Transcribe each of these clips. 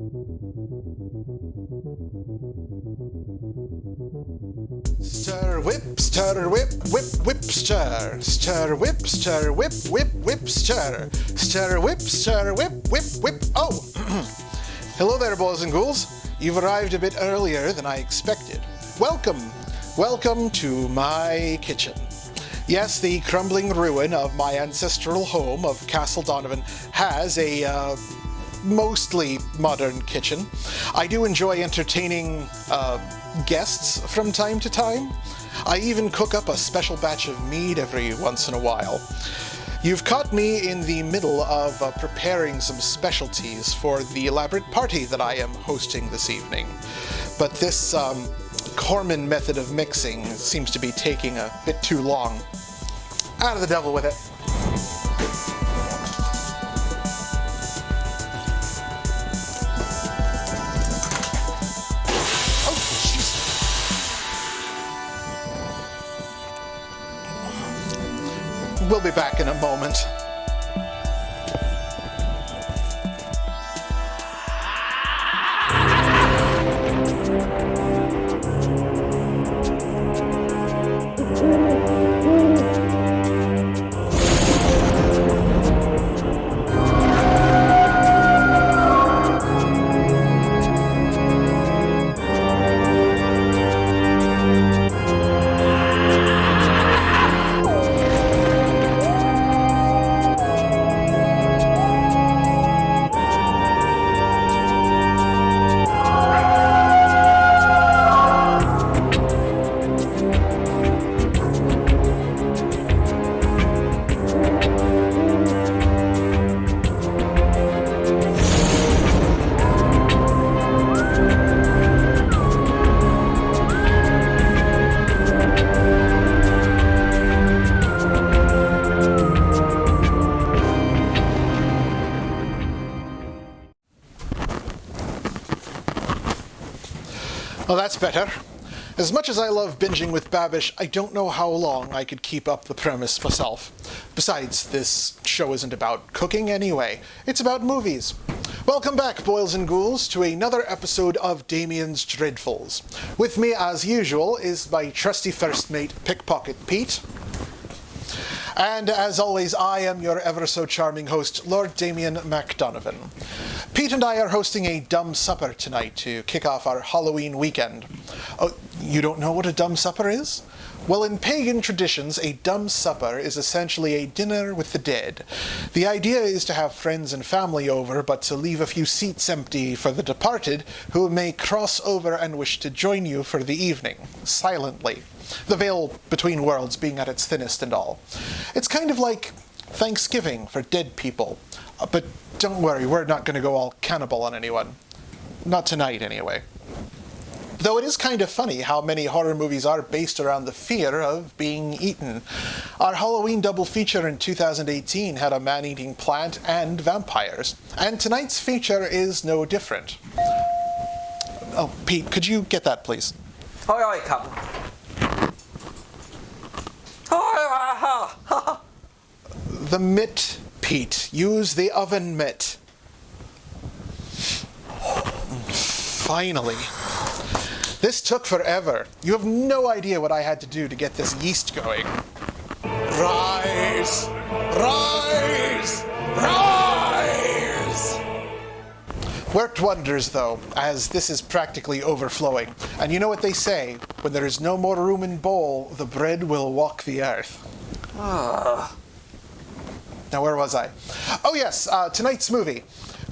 Stir whip, stir whip, whip, whip, stir. Stir whip, stir whip, whip, whip, stir. Stir whip, stir whip, whip, whip. Oh! Hello there, boys and ghouls. You've arrived a bit earlier than I expected. Welcome. Welcome to my kitchen. Yes, the crumbling ruin of my ancestral home of Castle Donovan has a mostly modern kitchen. I do enjoy entertaining guests from time to time. I even cook up a special batch of mead every once in a while. You've caught me in the middle of preparing some specialties for the elaborate party that I am hosting this evening. But this Corman method of mixing seems to be taking a bit too long. Out of the devil with it. We'll be back in a moment. Well, that's better. As much as I love binging with Babish, I don't know how long I could keep up the premise myself. Besides, this show isn't about cooking anyway. It's about movies. Welcome back, boils and ghouls, to another episode of Damian's Dreadfuls. With me, as usual, is my trusty first mate, Pickpocket Pete. And as always, I am your ever-so-charming host, Lord Damian MacDonovan. Pete and I are hosting a dumb supper tonight to kick off our Halloween weekend. Oh, you don't know what a dumb supper is? Well, in pagan traditions, a dumb supper is essentially a dinner with the dead. The idea is to have friends and family over, but to leave a few seats empty for the departed, who may cross over and wish to join you for the evening, silently. The veil between worlds being at its thinnest and all. It's kind of like Thanksgiving for dead people. But don't worry, we're not going to go all cannibal on anyone. Not tonight, anyway. Though it is kind of funny how many horror movies are based around the fear of being eaten. Our Halloween double feature in 2018 had a man-eating plant and vampires. And tonight's feature is no different. Oh, Pete, could you get that, please? Aye, aye, Captain. The mitt, Pete. Use the oven mitt. Finally. This took forever. You have no idea what I had to do to get this yeast going. Rise! Rise! Rise! Worked wonders, though, as this is practically overflowing. And you know what they say, when there is no more room in bowl, the bread will walk the earth. Now, where was I? Oh, yes, tonight's movie.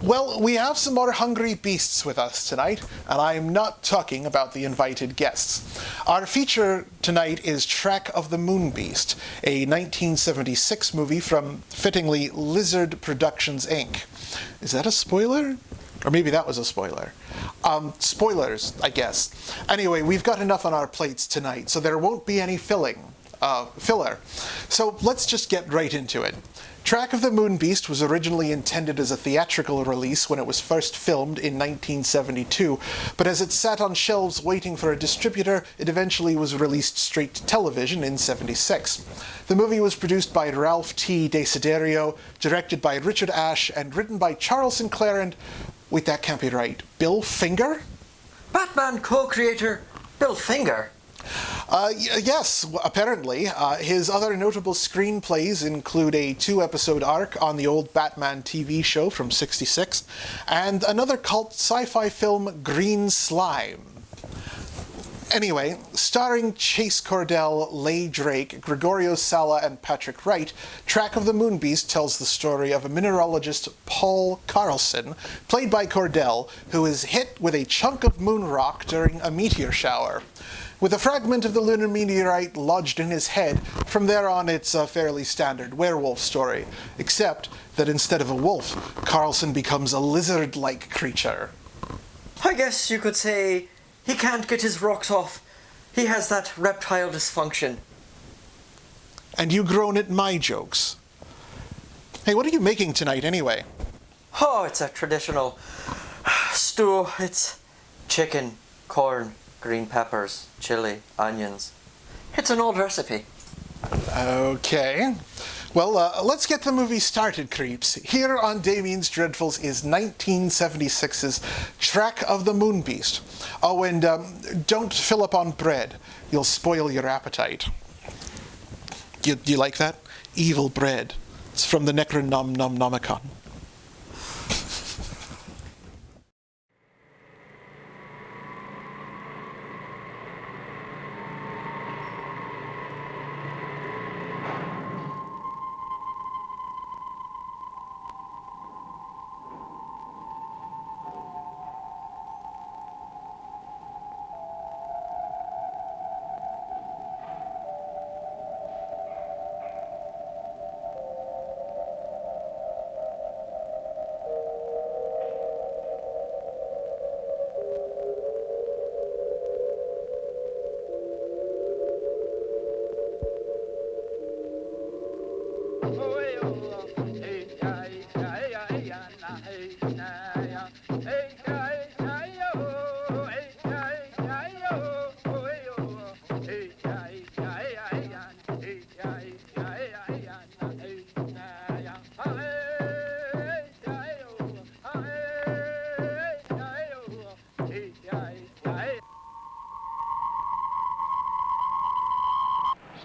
Well, we have some more hungry beasts with us tonight, and I am not talking about the invited guests. Our feature tonight is Track of the Moon Beast, a 1976 movie from, fittingly, Lizard Productions, Inc. Is that a spoiler? Or maybe that was a spoiler. Spoilers, I guess. Anyway, we've got enough on our plates tonight, so there won't be any filler. So let's just get right into it. Track of the Moon Beast was originally intended as a theatrical release when it was first filmed in 1972, but as it sat on shelves waiting for a distributor, it eventually was released straight to television in '76. The movie was produced by Ralph T. Desiderio, directed by Richard Ashe, and written by Charles Sinclair and Wait, that can't be right. Bill Finger? Batman co-creator Bill Finger? Yes, apparently. His other notable screenplays include a 2-episode arc on the old Batman TV show from '66, and another cult sci-fi film, Green Slime. Anyway, starring Chase Cordell, Leigh Drake, Gregorio Sala, and Patrick Wright, Track of the Moonbeast tells the story of a mineralogist, Paul Carlson, played by Cordell, who is hit with a chunk of moon rock during a meteor shower. With a fragment of the lunar meteorite lodged in his head, from there on it's a fairly standard werewolf story, except that instead of a wolf, Carlson becomes a lizard-like creature. I guess you could say he can't get his rocks off. He has that reptile dysfunction. And you groan at my jokes. Hey, what are you making tonight anyway? Oh, it's a traditional stew. It's chicken, corn, green peppers, chili, onions. It's an old recipe. Okay. Well, let's get the movie started, creeps. Here on Damien's Dreadfuls is 1976's Track of the Moonbeast. Oh, and don't fill up on bread. You'll spoil your appetite. Do you like that? Evil bread. It's from the Necronomicon.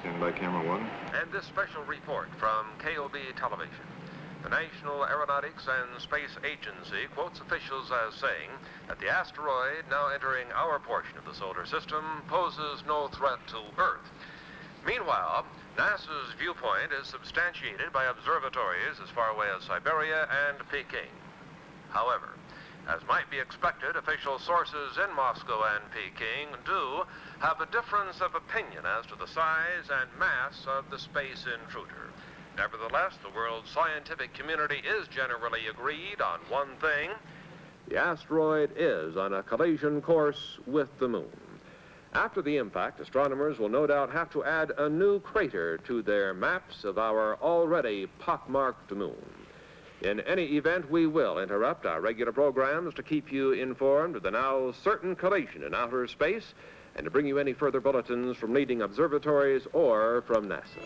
Stand by, camera one. And this special report from KOB Television. The National Aeronautics and Space Agency quotes officials as saying that the asteroid now entering our portion of the solar system poses no threat to Earth. Meanwhile, NASA's viewpoint is substantiated by observatories as far away as Siberia and Peking. However, as might be expected, official sources in Moscow and Peking do have a difference of opinion as to the size and mass of the space intruder. Nevertheless, the world's scientific community is generally agreed on one thing. The asteroid is on a collision course with the moon. After the impact, astronomers will no doubt have to add a new crater to their maps of our already pockmarked moon. In any event, we will interrupt our regular programs to keep you informed of the now certain collision in outer space and to bring you any further bulletins from leading observatories or from NASA.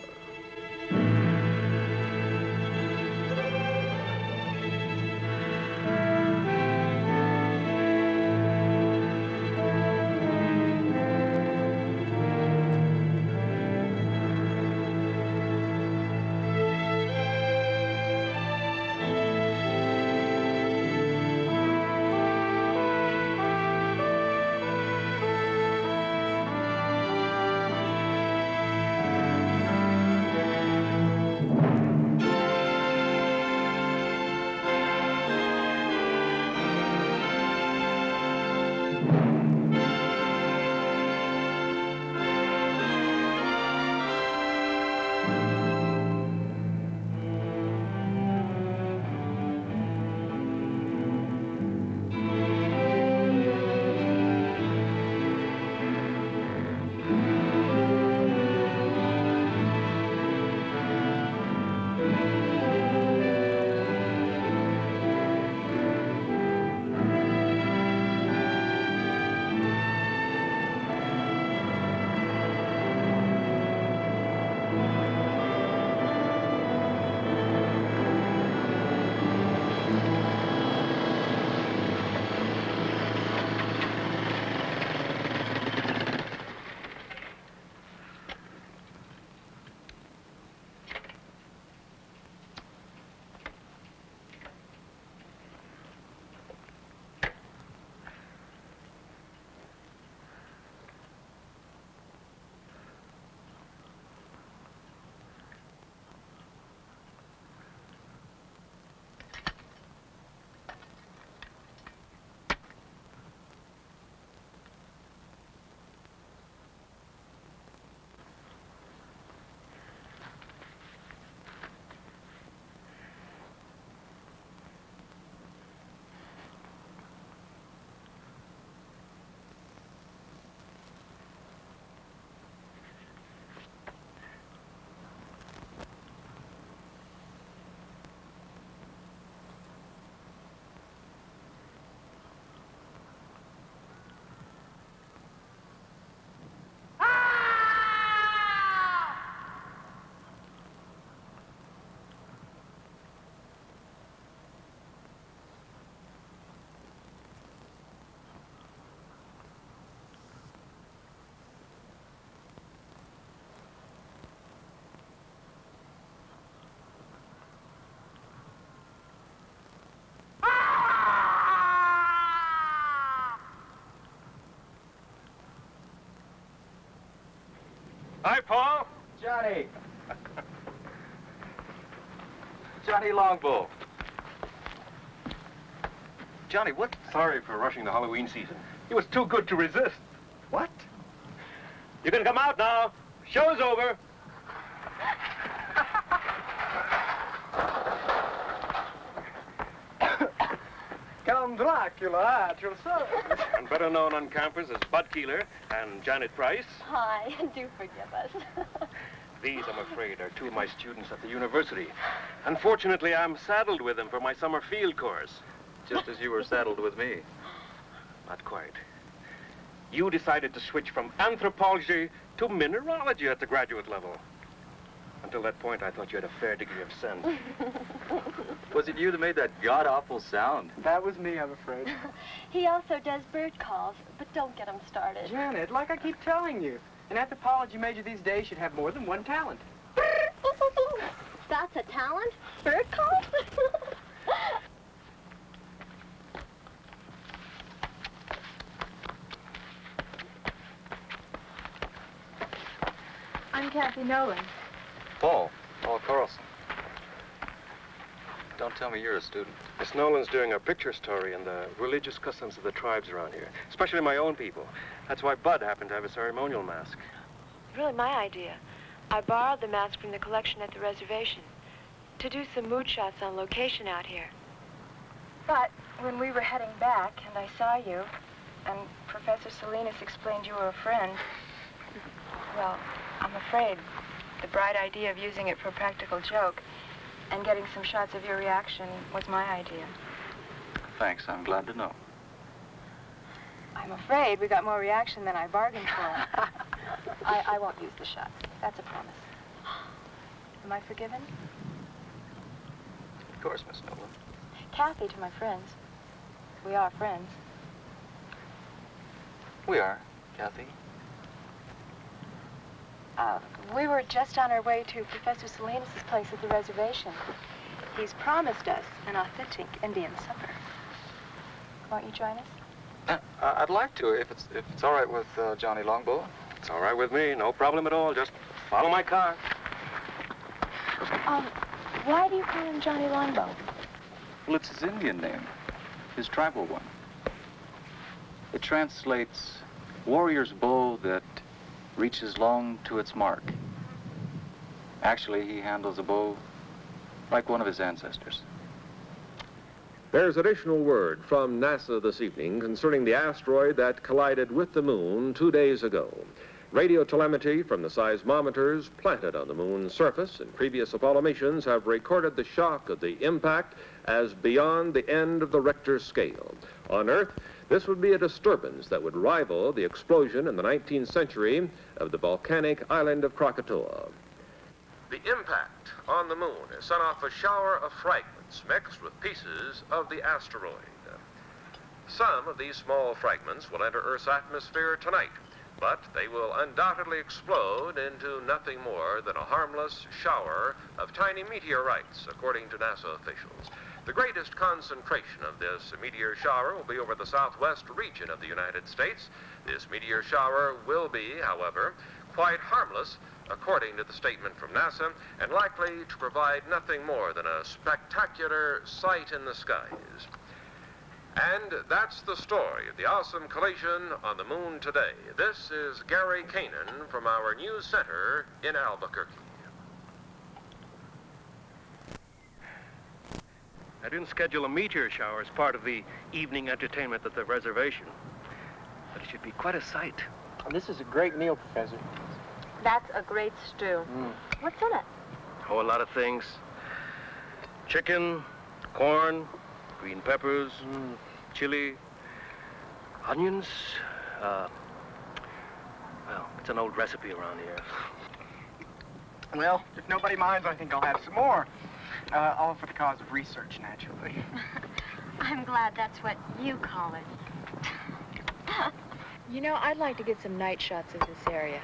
Hi, Paul. Johnny! Johnny Longbow. Johnny, what? Sorry for rushing the Halloween season. It was too good to resist. What? You can come out now. Show's over. Count Dracula at your service. And better known on campus as Bud Keeler and Janet Price. Hi, do forgive us. These, I'm afraid, are two of my students at the university. Unfortunately, I'm saddled with them for my summer field course. Just as you were saddled with me. Not quite. You decided to switch from anthropology to mineralogy at the graduate level. Until that point, I thought you had a fair degree of sense. Was it you that made that god-awful sound? That was me, I'm afraid. He also does bird calls, but don't get him started. Janet, like I keep telling you, an anthropology major these days should have more than one talent. That's a talent? Bird calls? I'm Kathy Nolan. Paul Carlson. Don't tell me you're a student. Miss Nolan's doing a picture story on the religious customs of the tribes around here, especially my own people. That's why Bud happened to have a ceremonial mask. Really my idea. I borrowed the mask from the collection at the reservation to do some mood shots on location out here. But when we were heading back and I saw you, and Professor Salinas explained you were a friend, well, I'm afraid the bright idea of using it for a practical joke and getting some shots of your reaction was my idea. Thanks, I'm glad to know. I'm afraid we got more reaction than I bargained for. I won't use the shots. That's a promise. Am I forgiven? Of course, Miss Nolan. Kathy to my friends. We are friends. We are, Kathy. We were just on our way to Professor Salinas' place at the reservation. He's promised us an authentic Indian supper. Won't you join us? I'd like to, if it's all right with Johnny Longbow. It's all right with me, no problem at all. Just follow my car. Why do you call him Johnny Longbow? Well, it's his Indian name, his tribal one. It translates warrior's bow that reaches long to its mark. Actually, he handles a bow like one of his ancestors. There's additional word from NASA this evening concerning the asteroid that collided with the moon 2 days ago. Radio telemetry from the seismometers planted on the moon's surface in previous Apollo missions have recorded the shock of the impact as beyond the end of the Richter scale. On Earth, this would be a disturbance that would rival the explosion in the 19th century of the volcanic island of Krakatoa. The impact on the moon has sent off a shower of fragments mixed with pieces of the asteroid. Some of these small fragments will enter Earth's atmosphere tonight, but they will undoubtedly explode into nothing more than a harmless shower of tiny meteorites, according to NASA officials. The greatest concentration of this meteor shower will be over the southwest region of the United States. This meteor shower will be, however, quite harmless, according to the statement from NASA, and likely to provide nothing more than a spectacular sight in the skies. And that's the story of the awesome collision on the moon today. This is Gary Kanan from our news center in Albuquerque. I didn't schedule a meteor shower as part of the evening entertainment at the reservation, but it should be quite a sight. This is a great meal, Professor. That's a great stew. What's in it? Oh, a lot of things. Chicken, corn, green peppers, chili, onions. Well, it's an old recipe around here. Well, if nobody minds, I think I'll have some more. All for the cause of research, naturally. I'm glad that's what you call it. You know, I'd like to get some night shots of this area.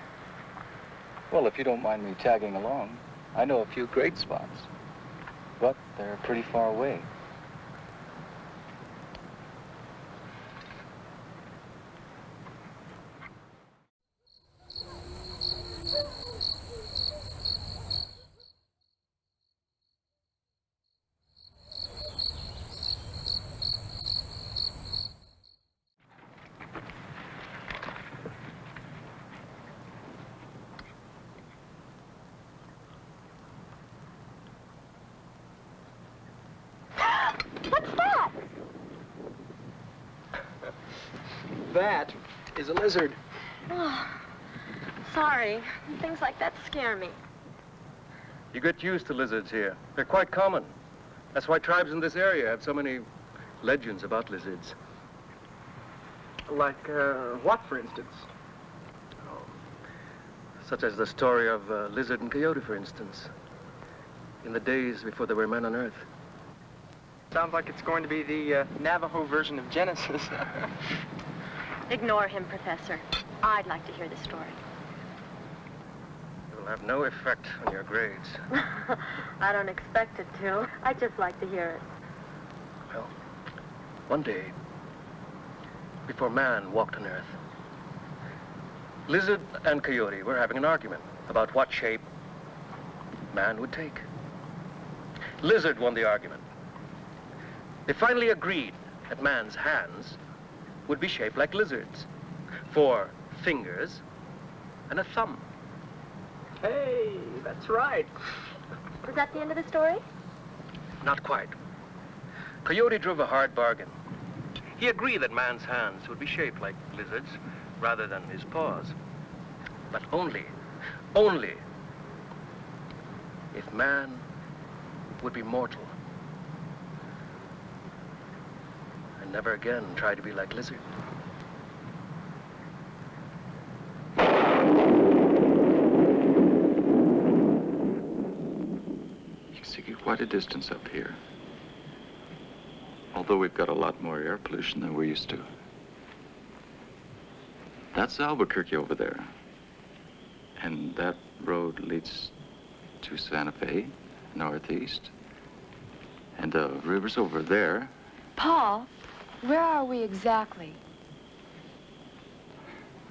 Well, if you don't mind me tagging along, I know a few great spots, but they're pretty far away. That is a lizard. Oh, sorry. Things like that scare me. You get used to lizards here. They're quite common. That's why tribes in this area have so many legends about lizards. Like, what, for instance? Such as the story of Lizard and Coyote, for instance. In the days before there were men on Earth. Sounds like it's going to be the Navajo version of Genesis. Ignore him, Professor. I'd like to hear the story. It will have no effect on your grades. I don't expect it to. I'd just like to hear it. Well, one day, before man walked on Earth, Lizard and Coyote were having an argument about what shape man would take. Lizard won the argument. They finally agreed that man's hands would be shaped like lizards, 4 fingers and a thumb. Hey, that's right. Was that the end of the story? Not quite. Coyote drove a hard bargain. He agreed that man's hands would be shaped like lizards rather than his paws. But only if man would be mortal and never again try to be like lizard. You can see quite a distance up here. Although we've got a lot more air pollution than we're used to. That's Albuquerque over there. And that road leads to Santa Fe, northeast. And the river's over there. Paul, where are we exactly?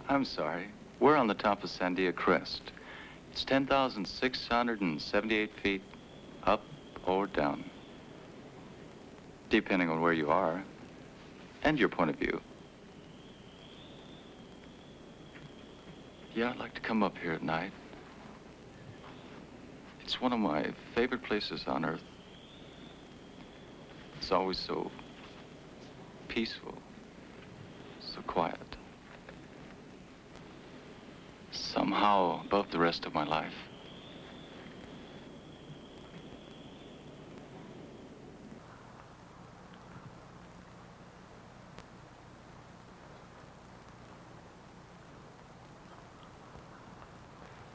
I'm sorry. We're on the top of Sandia Crest. It's 10,678 feet up or down, depending on where you are and your point of view. Yeah, I'd like to come up here at night. It's one of my favorite places on Earth. It's always so peaceful, so quiet. Somehow above the rest of my life.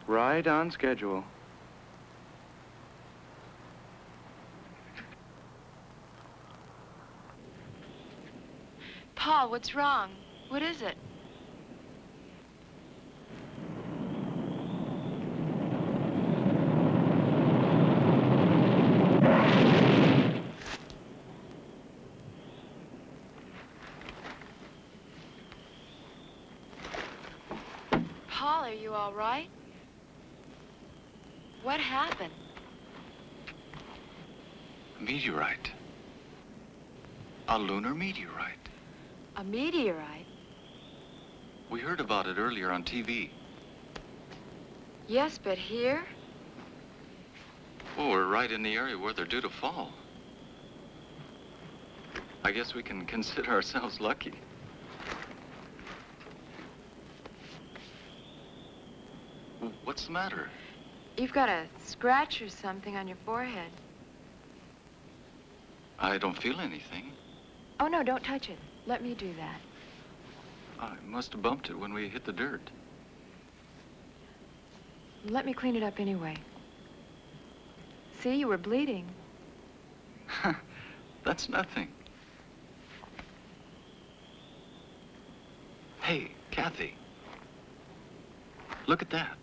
Right on schedule. Paul, what's wrong? What is it? Paul, are you all right? What happened? A meteorite. A lunar meteorite. A meteorite? We heard about it earlier on TV. Yes, but here? Oh, we're right in the area where they're due to fall. I guess we can consider ourselves lucky. What's the matter? You've got a scratch or something on your forehead. I don't feel anything. Oh, no, don't touch it. Let me do that. I must have bumped it when we hit the dirt. Let me clean it up anyway. See, you were bleeding. That's nothing. Hey, Kathy. Look at that.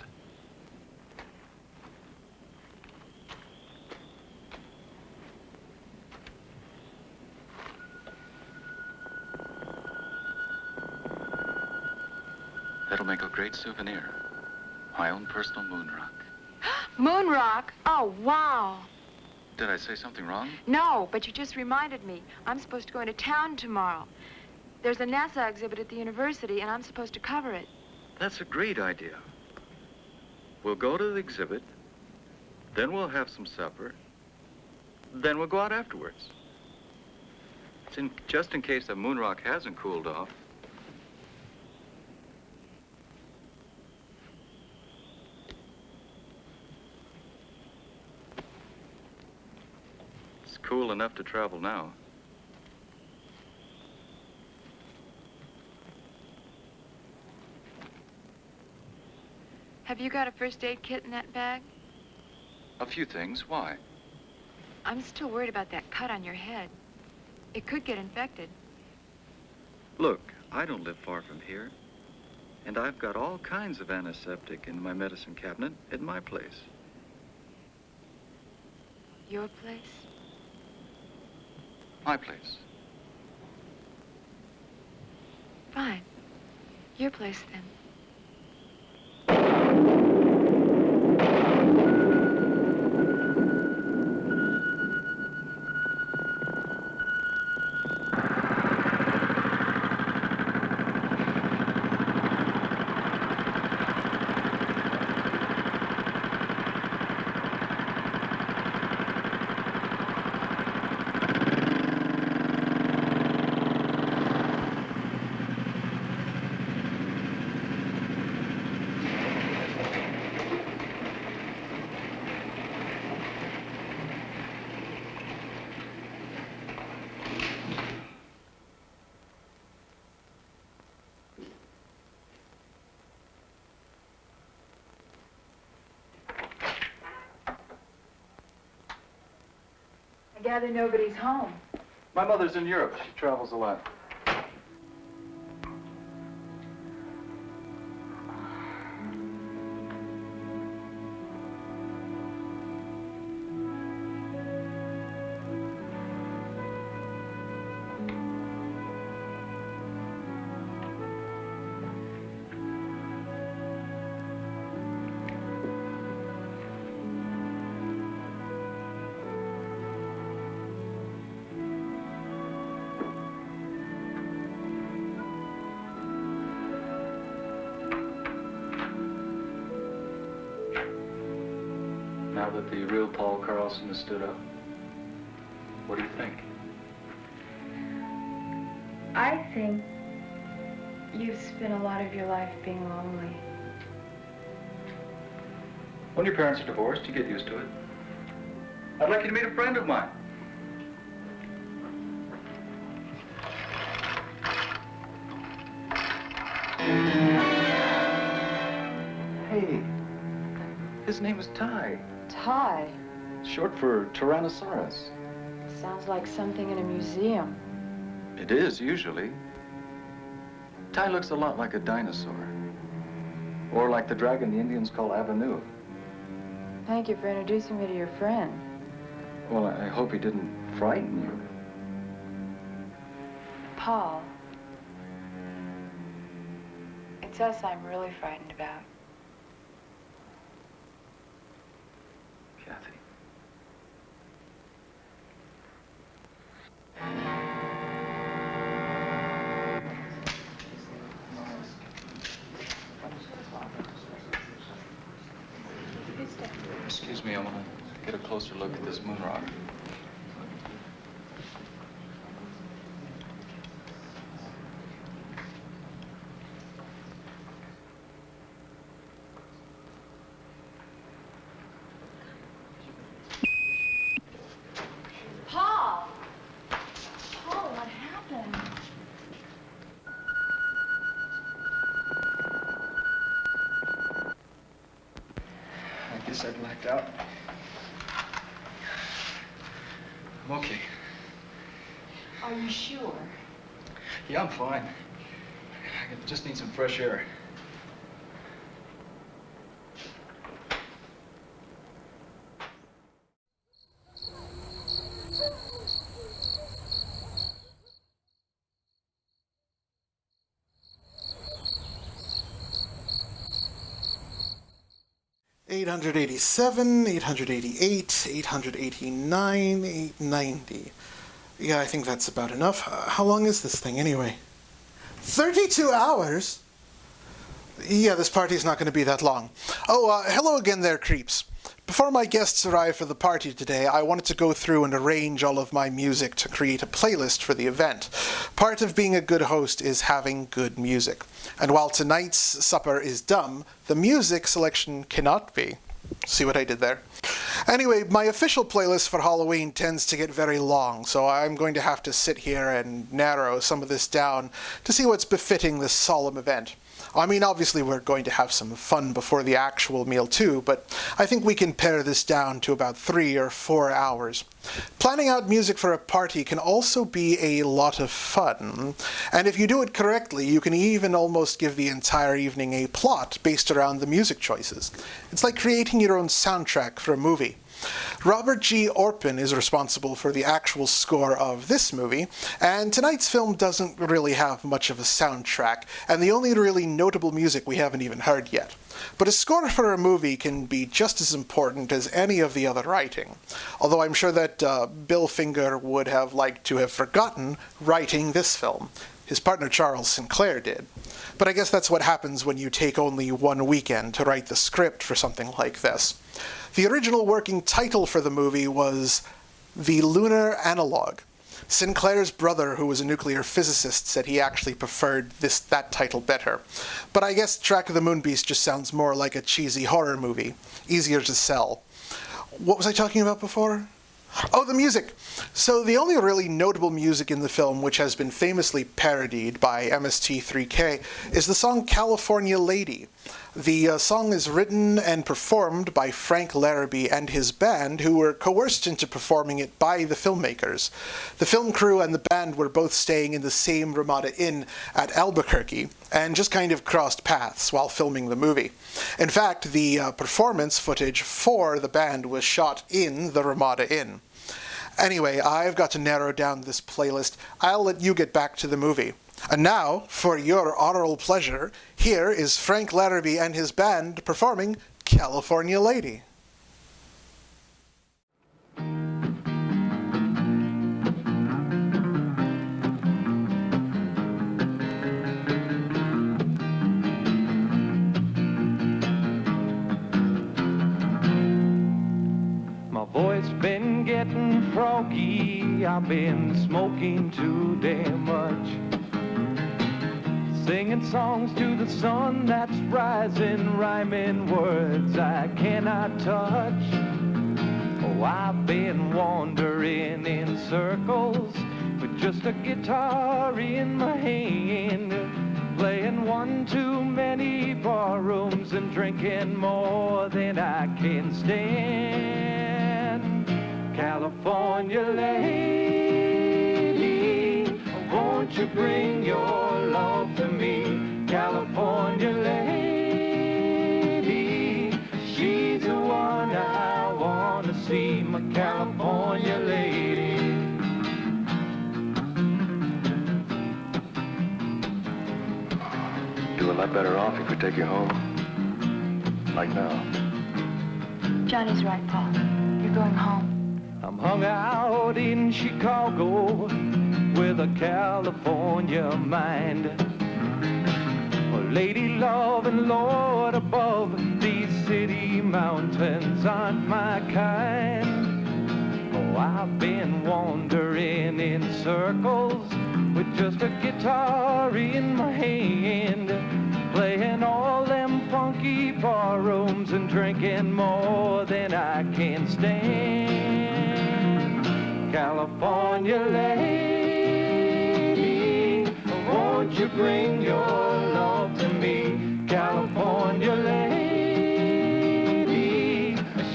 That'll make a great souvenir. My own personal moon rock. Moon rock? Oh, wow. Did I say something wrong? No, but you just reminded me. I'm supposed to go into town tomorrow. There's a NASA exhibit at the university, and I'm supposed to cover it. That's a great idea. We'll go to the exhibit, then we'll have some supper, then we'll go out afterwards. Just in case the moon rock hasn't cooled off, cool enough to travel now. Have you got a first aid kit in that bag? A few things. Why? I'm still worried about that cut on your head. It could get infected. Look, I don't live far from here. And I've got all kinds of antiseptic in my medicine cabinet at my place. Your place? My place. Fine. Your place, then. I gather nobody's home. My mother's in Europe. She travels a lot. Now that the real Paul Carlson has stood up, what do you think? I think you've spent a lot of your life being lonely. When your parents are divorced, you get used to it. I'd like you to meet a friend of mine. Hey, his name is Ty. Ty. Short for Tyrannosaurus. Sounds like something in a museum. It is, usually. Ty looks a lot like a dinosaur. Or like the dragon the Indians call Avenue. Thank you for introducing me to your friend. Well, I hope he didn't frighten you. Paul. It's us I'm really frightened about. Kathy. Excuse me, I want to get a closer look at this moon rock. Paul! Paul, what happened? I guess I blacked out. I'm okay. Are you sure? Yeah, I'm fine. I just need some fresh air. $887, $888, $889, $890. Yeah, I think that's about enough. How long is this thing anyway? 32 hours? Yeah, this party's not going to be that long. Oh, hello again there, creeps. Before my guests arrive for the party today, I wanted to go through and arrange all of my music to create a playlist for the event. Part of being a good host is having good music. And while tonight's supper is dumb, the music selection cannot be. See what I did there? Anyway, my official playlist for Halloween tends to get very long, so I'm going to have to sit here and narrow some of this down to see what's befitting this solemn event. I mean, obviously we're going to have some fun before the actual meal too, but I think we can pare this down to about 3 or 4 hours. Planning out music for a party can also be a lot of fun, and if you do it correctly, you can even almost give the entire evening a plot based around the music choices. It's like creating your own soundtrack for a movie. Robert G. Orpin is responsible for the actual score of this movie, and tonight's film doesn't really have much of a soundtrack, and the only really notable music we haven't even heard yet. But a score for a movie can be just as important as any of the other writing, although I'm sure that Bill Finger would have liked to have forgotten writing this film. His partner Charles Sinclair did. But I guess that's what happens when you take only one weekend to write the script for something like this. The original working title for the movie was The Lunar Analog. Sinclair's brother, who was a nuclear physicist, said he actually preferred that title better. But I guess Track of the Moonbeast just sounds more like a cheesy horror movie, easier to sell. What was I talking about before? Oh, the music! So the only really notable music in the film, which has been famously parodied by MST3K, is the song California Lady. The song is written and performed by Frank Larrabee and his band, who were coerced into performing it by the filmmakers. The film crew and the band were both staying in the same Ramada Inn at Albuquerque, and just kind of crossed paths while filming the movie. In fact, the performance footage for the band was shot in the Ramada Inn. Anyway, I've got to narrow down this playlist. I'll let you get back to the movie. And now, for your aural pleasure, here is Frank Larrabee and his band performing California Lady. My voice been getting froggy, I've been smoking too damn much. Singing songs to the sun that's rising, rhyming words I cannot touch. Oh, I've been wandering in circles with just a guitar in my hand, playing one too many bar rooms and drinking more than I can stand. California lady, won't you bring your love to me? California lady, she's the one I want to see, my California lady. Do a lot better off if we take you home. Like now. Johnny's right, Paul. You're going home. I'm hung out in Chicago with a California mind. Well, lady love and Lord above, these city mountains aren't my kind. Oh, I've been wandering in circles with just a guitar in my hand, playing all them funky bar rooms and drinking more than I can stand. California lady, won't you bring your love to me? California lady,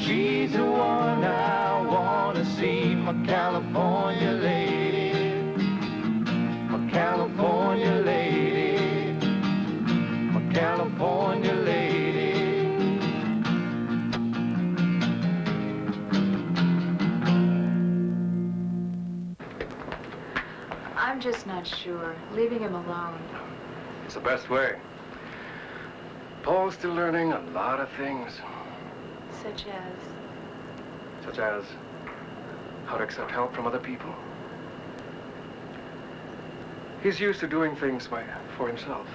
she's the one I want to see, my California lady, my California lady, my California lady. I'm just not sure. Leaving him alone. It's the best way. Paul's still learning a lot of things. Such as? Such as how to accept help from other people. He's used to doing things for himself.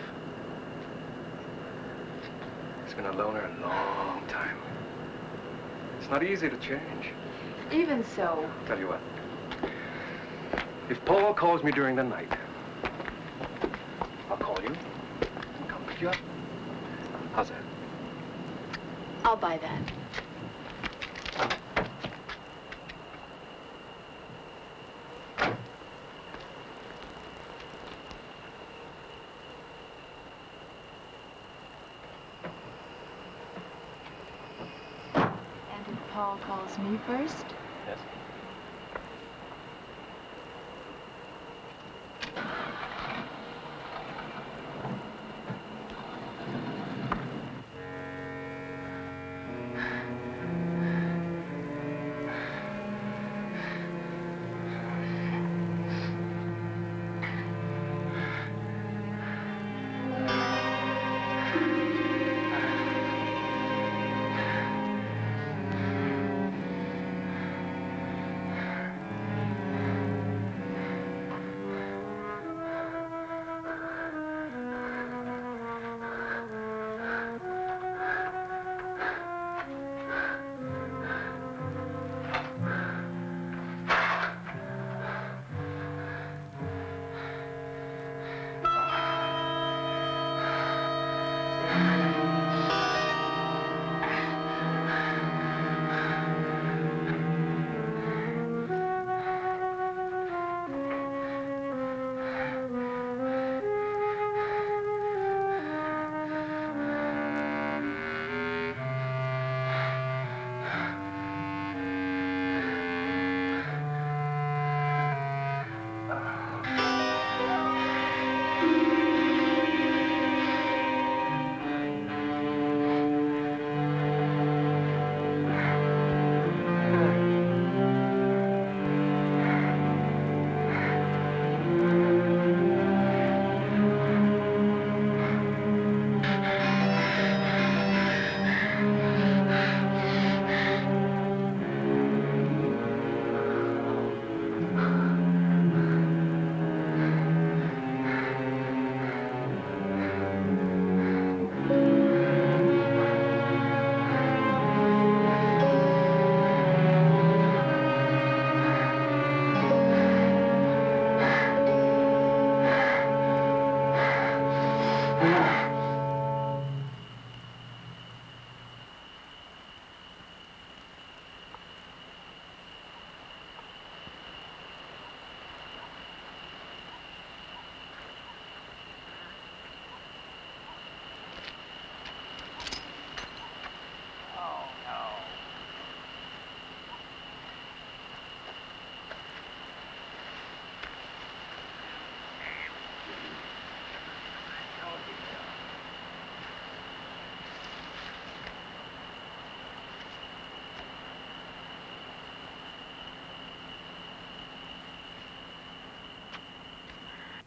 He's been a loner a long time. It's not easy to change. Even so. Tell you what. If Paul calls me during the night, I'll call you and come pick you up. How's that? I'll buy that. Paul calls me first? Yes.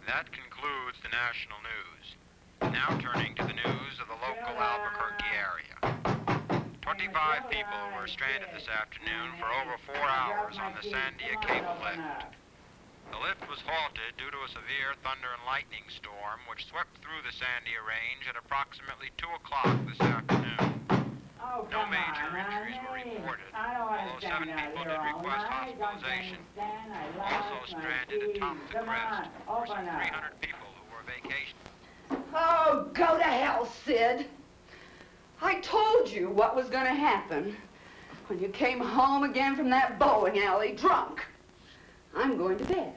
That concludes the national news. Now turning to the news of the local Albuquerque area. 25 people were stranded this afternoon for over 4 hours on the Sandia cable lift. The lift was halted due to a severe thunder and lightning storm which swept through the Sandia range at approximately 2 o'clock this afternoon. No major injuries were reported, although 7 people did request hospitalization. Also stranded atop the crest were some 300 people who were vacationing. Oh, go to hell, Sid. I told you what was going to happen when you came home again from that bowling alley drunk. I'm going to bed,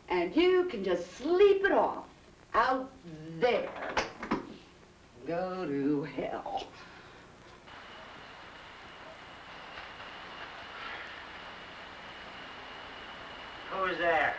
and you can just sleep it off out there. Go to hell. Who's there?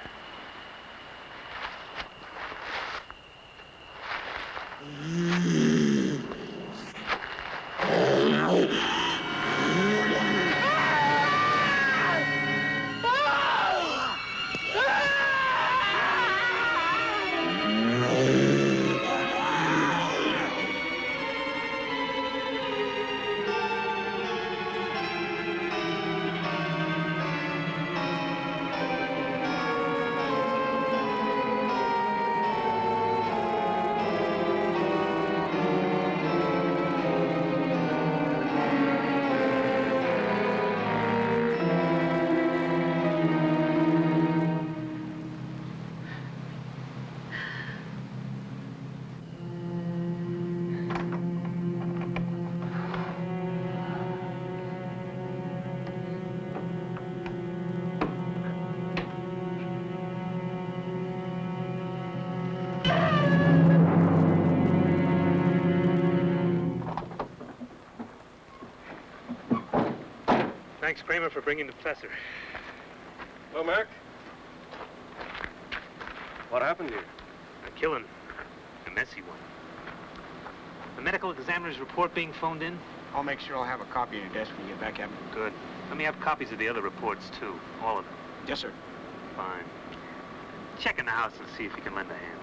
Thanks, Kramer, for bringing the professor. Hello, Mac. What happened here? A killing. A messy one. The medical examiner's report being phoned in? I'll make sure I'll have a copy in your desk when you get back, Captain. Good. Let me have copies of the other reports, too. All of them. Yes, sir. Fine. Check in the house and see if you can lend a hand.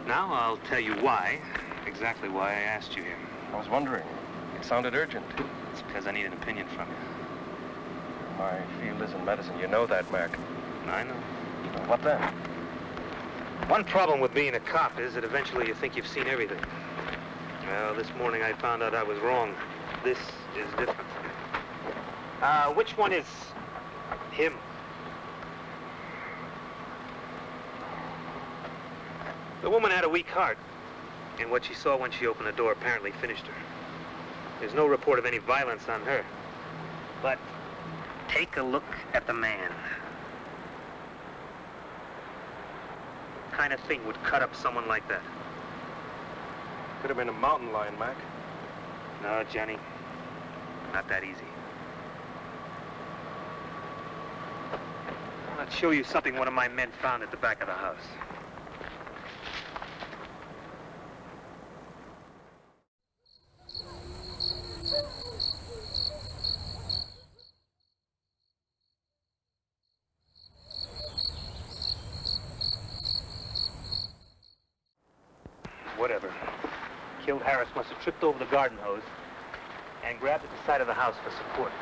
Now I'll tell you why, exactly why I asked you here. I was wondering. It sounded urgent. It's because I need an opinion from you. My field is in medicine. You know that, Mac. I know. Well, what then? One problem with being a cop is that eventually you think you've seen everything. Well, this morning I found out I was wrong. This is different. Which one is him? The woman had a weak heart, and what she saw when she opened the door apparently finished her. There's no report of any violence on her. But take a look at the man. What kind of thing would cut up someone like that? Could have been a mountain lion, Mac. No, Johnny. Not that easy. I want to show you something one of my men found at the back of the house. Whatever. Killed Harris must have tripped over the garden hose and grabbed at the side of the house for support.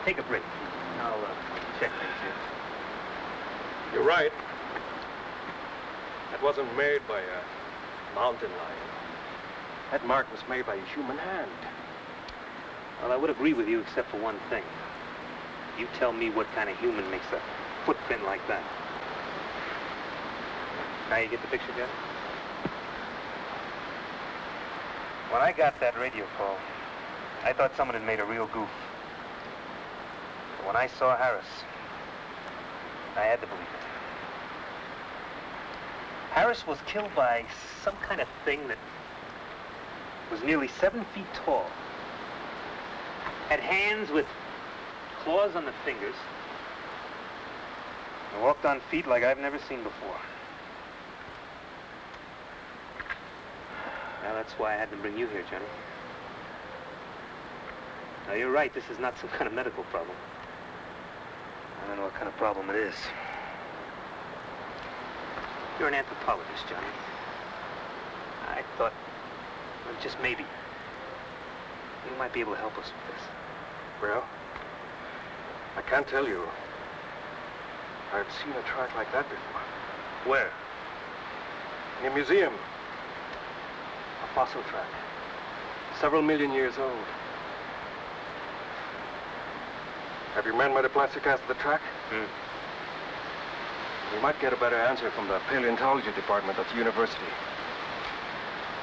Take a break. I'll check things here. You're right. That wasn't made by a mountain lion. That mark was made by a human hand. Well, I would agree with you except for one thing. You tell me what kind of human makes a footprint like that. Now you get the picture, Jeff? When I got that radio call, I thought someone had made a real goof. But when I saw Harris, I had to believe it. Harris was killed by some kind of thing that was nearly 7 feet tall. Had hands with claws on the fingers. And walked on feet like I've never seen before. Now, that's why I had to bring you here, Johnny. Now, you're right. This is not some kind of medical problem. I don't know what kind of problem it is. You're an anthropologist, Johnny. I thought, well, just maybe, you might be able to help us with this. Well, I can't tell you. I've seen a track like that before. Where? In a museum. A fossil track. Several million years old. Have your men made a plastic cast of the track? We might get a better answer from the paleontology department at the university.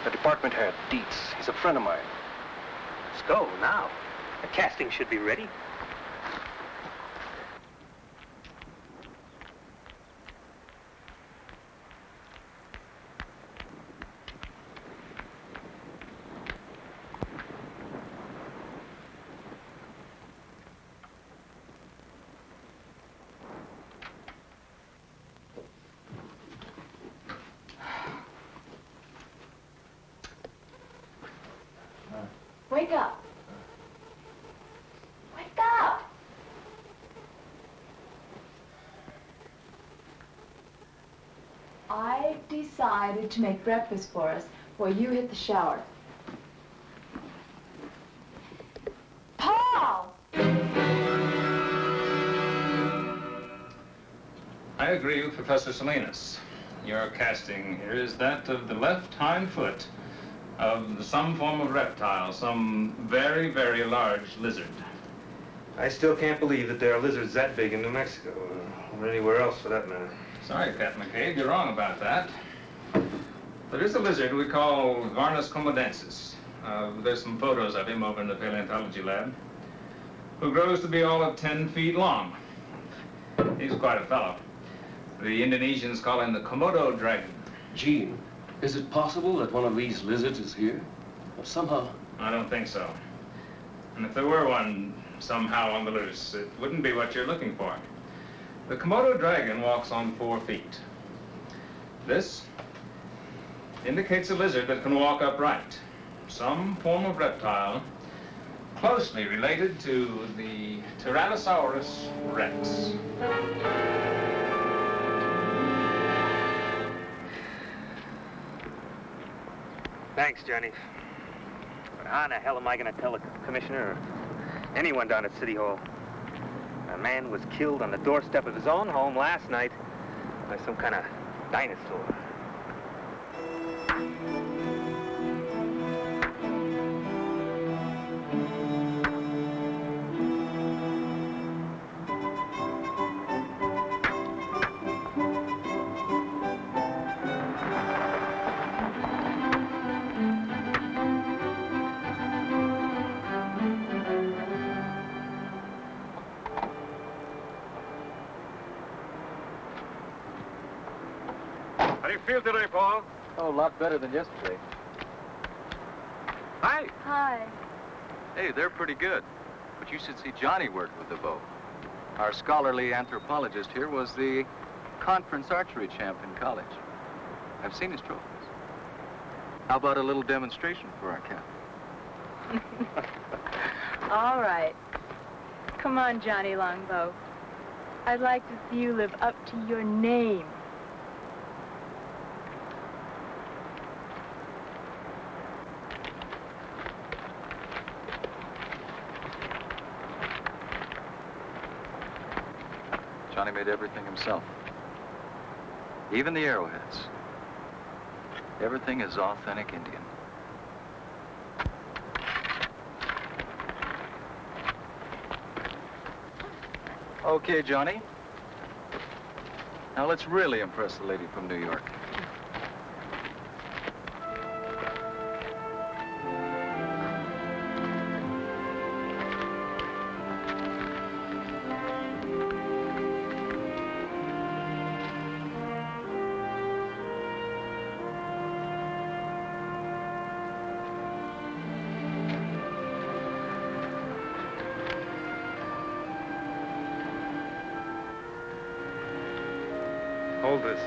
The department head, Dietz, he's a friend of mine. Let's go, now. The casting should be ready. Wake up. Wake up. I decided to make breakfast for us while you hit the shower. Paul! I agree with Professor Salinas. Your casting here is that of the left hind foot of some form of reptile, some very, very large lizard. I still can't believe that there are lizards that big in New Mexico, or anywhere else for that matter. Sorry, Captain McCabe, you're wrong about that. There is a lizard we call Varnus commodensis. There's some photos of him over in the paleontology lab, who grows to be all of 10 feet long. He's quite a fellow. The Indonesians call him the Komodo dragon. Gene, Is it possible that one of these lizards is here? Or somehow... I don't think so. And if there were one somehow on the loose, it wouldn't be what you're looking for. The Komodo dragon walks on 4 feet. This indicates a lizard that can walk upright. Some form of reptile closely related to the Tyrannosaurus rex. Thanks, Johnny. But how in the hell am I going to tell the commissioner or anyone down at City Hall? A man was killed on the doorstep of his own home last night by some kind of dinosaur. How do you feel today, Paul? Oh, a lot better than yesterday. Hi. Hi. Hey, they're pretty good. But you should see Johnny work with the bow. Our scholarly anthropologist here was the conference archery champ in college. I've seen his trophies. How about a little demonstration for our captain? All right. Come on, Johnny Longbow. I'd like to see you live up to your name. Johnny made everything himself. Even the arrowheads. Everything is authentic Indian. Okay, Johnny. Now let's really impress the lady from New York. Hold this.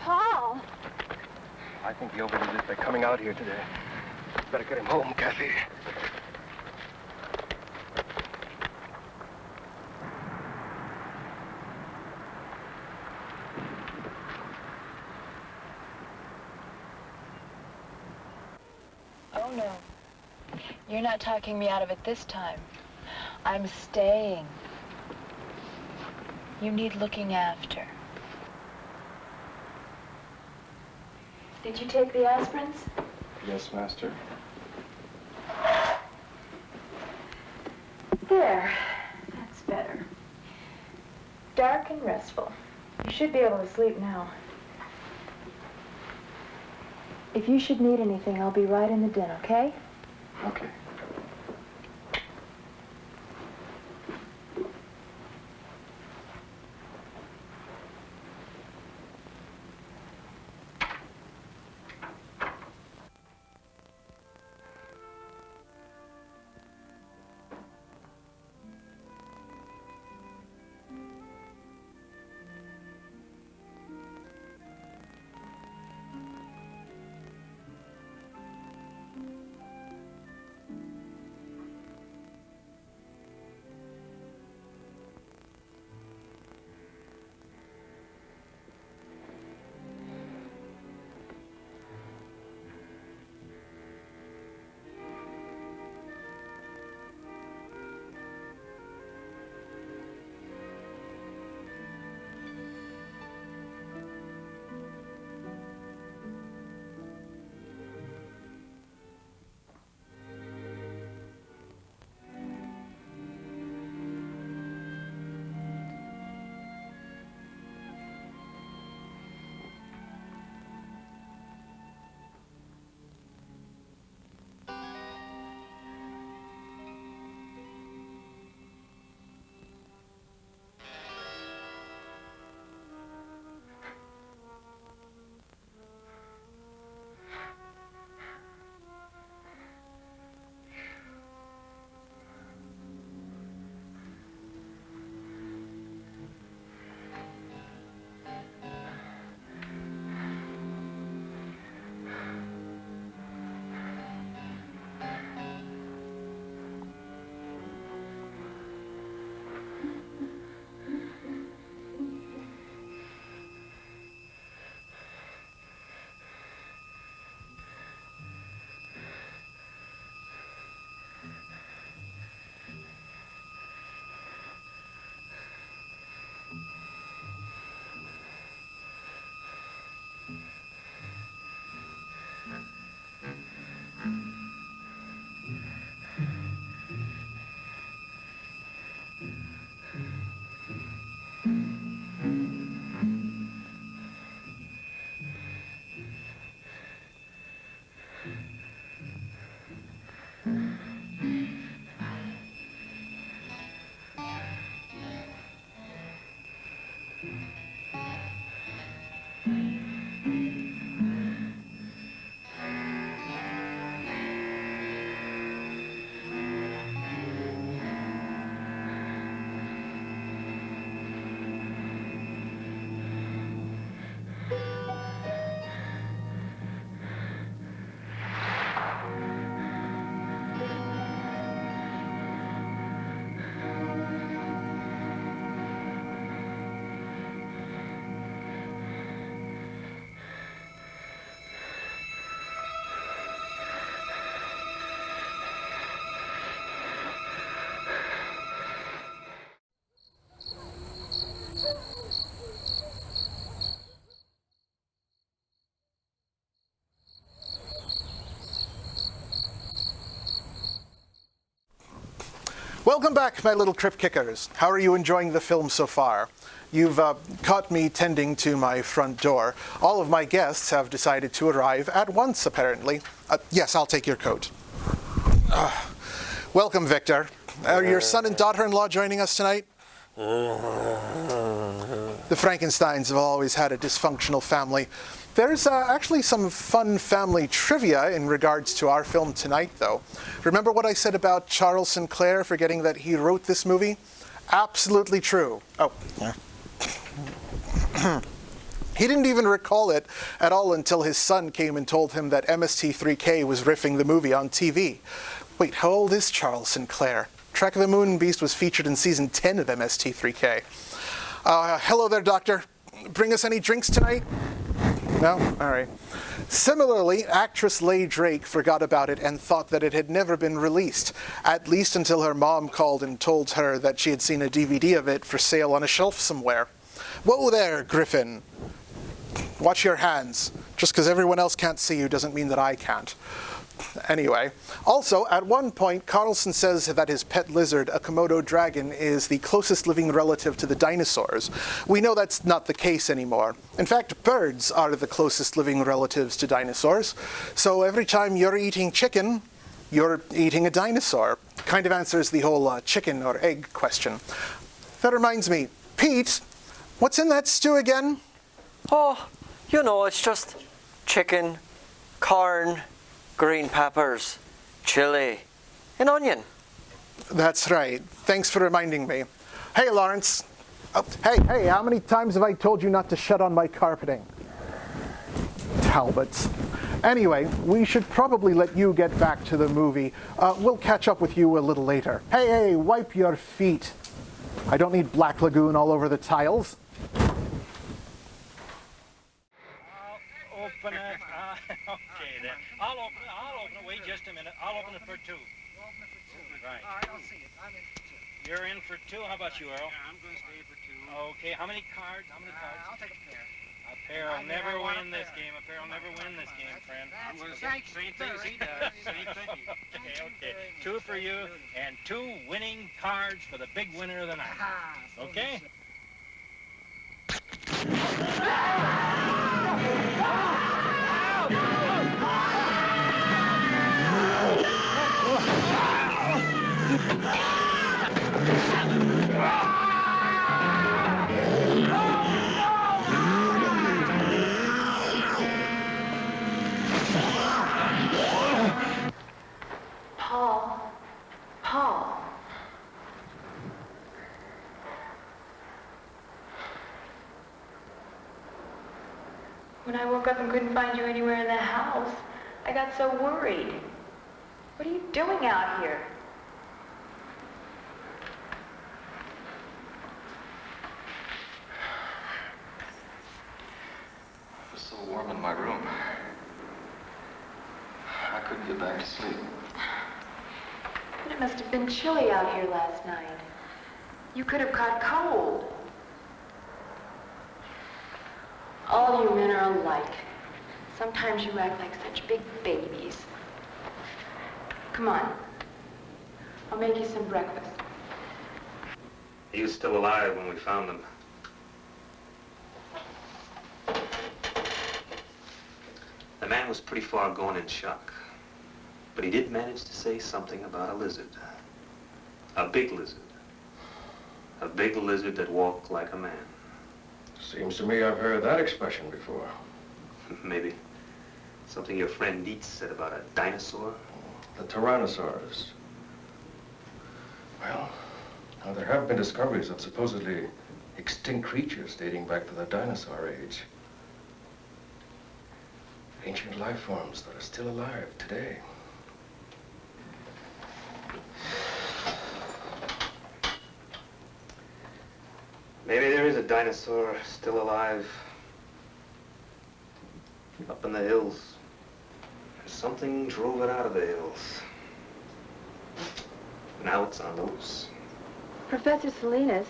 Paul! I think he overdid it by coming out here today. Better get him home, Kathy. Oh, no. You're not talking me out of it this time. I'm staying. You need looking after. Did you take the aspirins? Yes, Master. There. That's better. Dark and restful. You should be able to sleep now. If you should need anything, I'll be right in the den, okay? Okay. Welcome back, my little trip kickers. How are you enjoying the film so far? You've caught me tending to my front door. All of my guests have decided to arrive at once, apparently. Yes, I'll take your coat. Welcome, Victor. Are your son and daughter-in-law joining us tonight? The Frankensteins have always had a dysfunctional family. There's actually some fun family trivia in regards to our film tonight, though. Remember what I said about Charles Sinclair forgetting that he wrote this movie? Absolutely true. Oh, yeah. He didn't even recall it at all until his son came and told him that MST3K was riffing the movie on TV. Wait, how old is Charles Sinclair? Track of the Moon Beast was featured in season 10 of MST3K. Hello there, Doctor. Bring us any drinks tonight? No? All right. Similarly, actress Leigh Drake forgot about it and thought that it had never been released, at least until her mom called and told her that she had seen a DVD of it for sale on a shelf somewhere. Whoa there, Griffin. Watch your hands. Just because everyone else can't see you doesn't mean that I can't. Anyway, also, at one point, Carlson says that his pet lizard, a Komodo dragon, is the closest living relative to the dinosaurs. We know that's not the case anymore. In fact, birds are the closest living relatives to dinosaurs. So every time you're eating chicken, you're eating a dinosaur. Kind of answers the whole chicken or egg question. That reminds me, Pete, what's in that stew again? Oh, you know, it's just chicken, corn, green peppers, chili, and onion. That's right. Thanks for reminding me. Hey, Lawrence. Oh, hey, how many times have I told you not to shut on my carpeting? Talbots. Anyway, we should probably let you get back to the movie. We'll catch up with you a little later. Hey, wipe your feet. I don't need Black Lagoon all over the tiles. Open it. Okay, then. I'll open it. Wait just a minute. I'll open it for two. You'll open it for two. Right. All right, I'll see it. I'm in for two. You're in for two? How about you, Earl? Yeah, I'm going to stay for two. Okay, how many cards? I'll take a pair. A pair will never win this game. A pair will never win this game, friend. I'm going to say same thing as he does. Same thing. Okay. Two for you, and two winning cards for the big winner of the night. Okay? Paul. When I woke up and couldn't find you anywhere in the house, I got so worried. What are you doing out here? It was so warm in my room. I couldn't get back to sleep. But it must have been chilly out here last night. You could have caught cold. All you men are alike. Sometimes you act like such big babies. Come on. I'll make you some breakfast. He was still alive when we found him. The man was pretty far gone in shock. But he did manage to say something about a lizard. A big lizard. A big lizard that walked like a man. Seems to me I've heard that expression before. Maybe. Something your friend Dietz said about a dinosaur? The Tyrannosaurus. Well, now there have been discoveries of supposedly extinct creatures dating back to the dinosaur age. Ancient life forms that are still alive today. Maybe there is a dinosaur still alive. Up in the hills. Something drove it out of the hills. Now it's on the loose. Professor Salinas,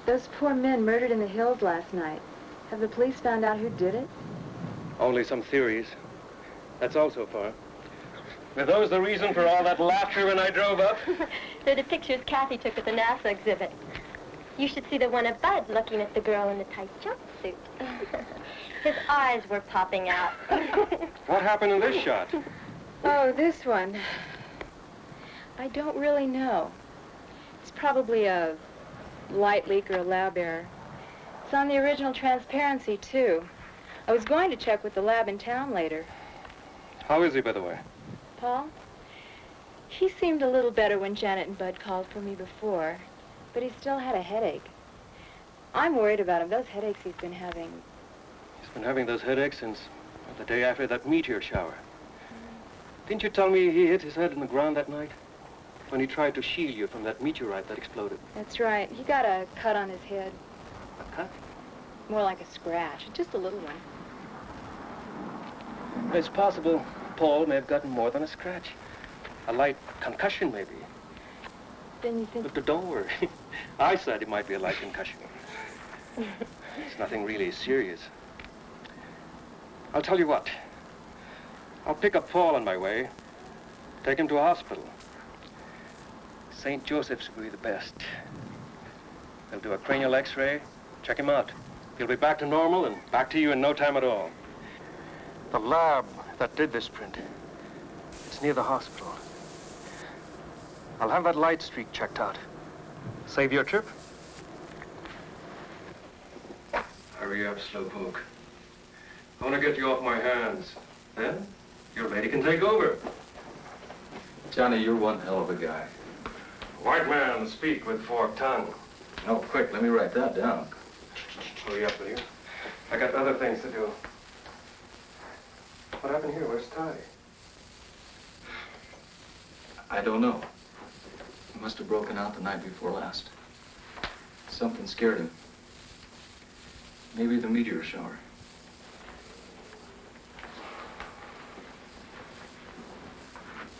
those poor men murdered in the hills last night. Have the police found out who did it? Only some theories. That's all so far. Were those the reason for all that laughter when I drove up? They're the pictures Kathy took at the NASA exhibit. You should see the one of Bud looking at the girl in the tight jumpsuit. His eyes were popping out. What happened in this shot? Oh, this one. I don't really know. It's probably a light leak or a lab error. It's on the original transparency, too. I was going to check with the lab in town later. How is he, by the way? Paul? He seemed a little better when Janet and Bud called for me before, but he still had a headache. I'm worried about him. Those headaches he's been having. He's been having those headaches since the day after that meteor shower. Didn't you tell me he hit his head in the ground that night? When he tried to shield you from that meteorite that exploded. That's right. He got a cut on his head. A cut? More like a scratch. Just a little one. It's possible Paul may have gotten more than a scratch. A light concussion, maybe. Then you think... But don't worry. I said it might be a light concussion. It's nothing really serious. I'll tell you what. I'll pick up Paul on my way. Take him to a hospital. St. Joseph's will be the best. They'll do a cranial x-ray, check him out. He'll be back to normal and back to you in no time at all. The lab that did this print, it's near the hospital. I'll have that light streak checked out. Save your trip. Hurry up, slowpoke. I want to get you off my hands. Then your lady can take over. Johnny, you're one hell of a guy. White man, speak with forked tongue. Oh, quick, let me write that down. Hurry up, will you? I got other things to do. What happened here? Where's Ty? I don't know. He must have broken out the night before last. Something scared him. Maybe the meteor shower.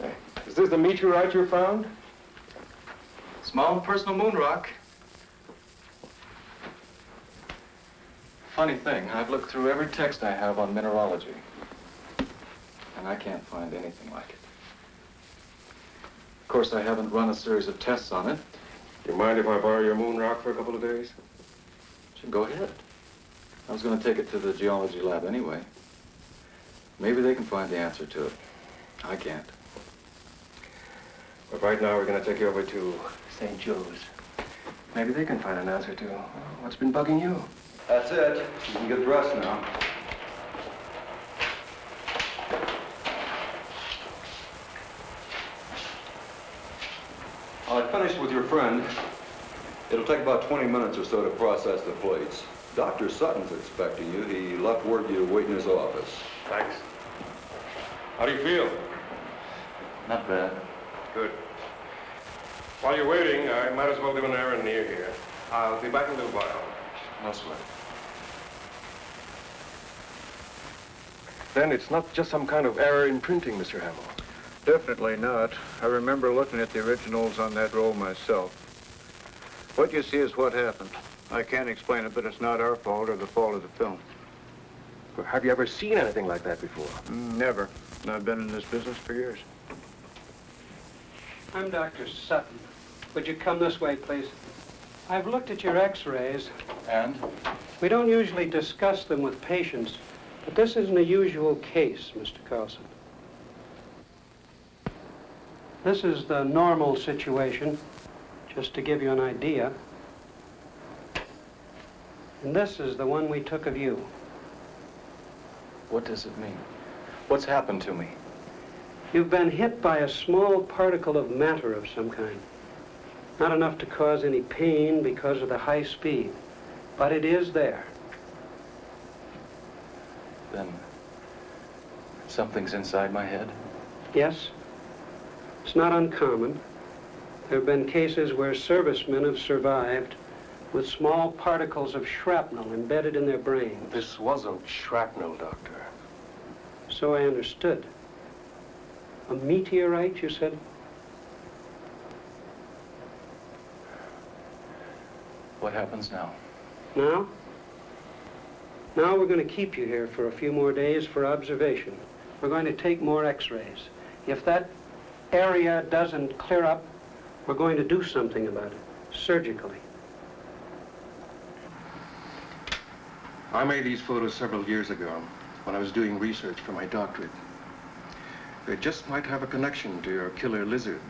Hey, is this the meteorite you found? Small personal moon rock. Funny thing, I've looked through every text I have on mineralogy, and I can't find anything like it. Of course, I haven't run a series of tests on it. Do you mind if I borrow your moon rock for a couple of days? Sure, go ahead. I was going to take it to the geology lab anyway. Maybe they can find the answer to it. I can't. But right now, we're going to take you over to St. Joe's. Maybe they can find an answer to what's been bugging you. That's it. You can get dressed now. I finished with your friend. It'll take about 20 minutes or so to process the plates. Dr. Sutton's expecting you. He left word you wait in his office. Thanks. How do you feel? Not bad. Good. While you're waiting, I might as well do an errand near here. I'll be back in a little while. No sweat. Then it's not just some kind of error in printing, Mr. Hamill. Definitely not. I remember looking at the originals on that roll myself. What you see is what happened. I can't explain it, but it's not our fault or the fault of the film. Well, have you ever seen anything like that before? Never. And I've been in this business for years. I'm Dr. Sutton. Would you come this way, please? I've looked at your x-rays. And? We don't usually discuss them with patients, but this isn't a usual case, Mr. Carlson. This is the normal situation, just to give you an idea. And this is the one we took of you. What does it mean? What's happened to me? You've been hit by a small particle of matter of some kind. Not enough to cause any pain because of the high speed, but it is there. Then something's inside my head? Yes. It's not uncommon. There have been cases where servicemen have survived with small particles of shrapnel embedded in their brains. This wasn't shrapnel, Doctor. So I understood. A meteorite, you said? What happens now? Now? Now we're going to keep you here for a few more days for observation. We're going to take more x-rays. If that area doesn't clear up, we're going to do something about it, surgically. I made these photos several years ago when I was doing research for my doctorate. They just might have a connection to your killer lizard.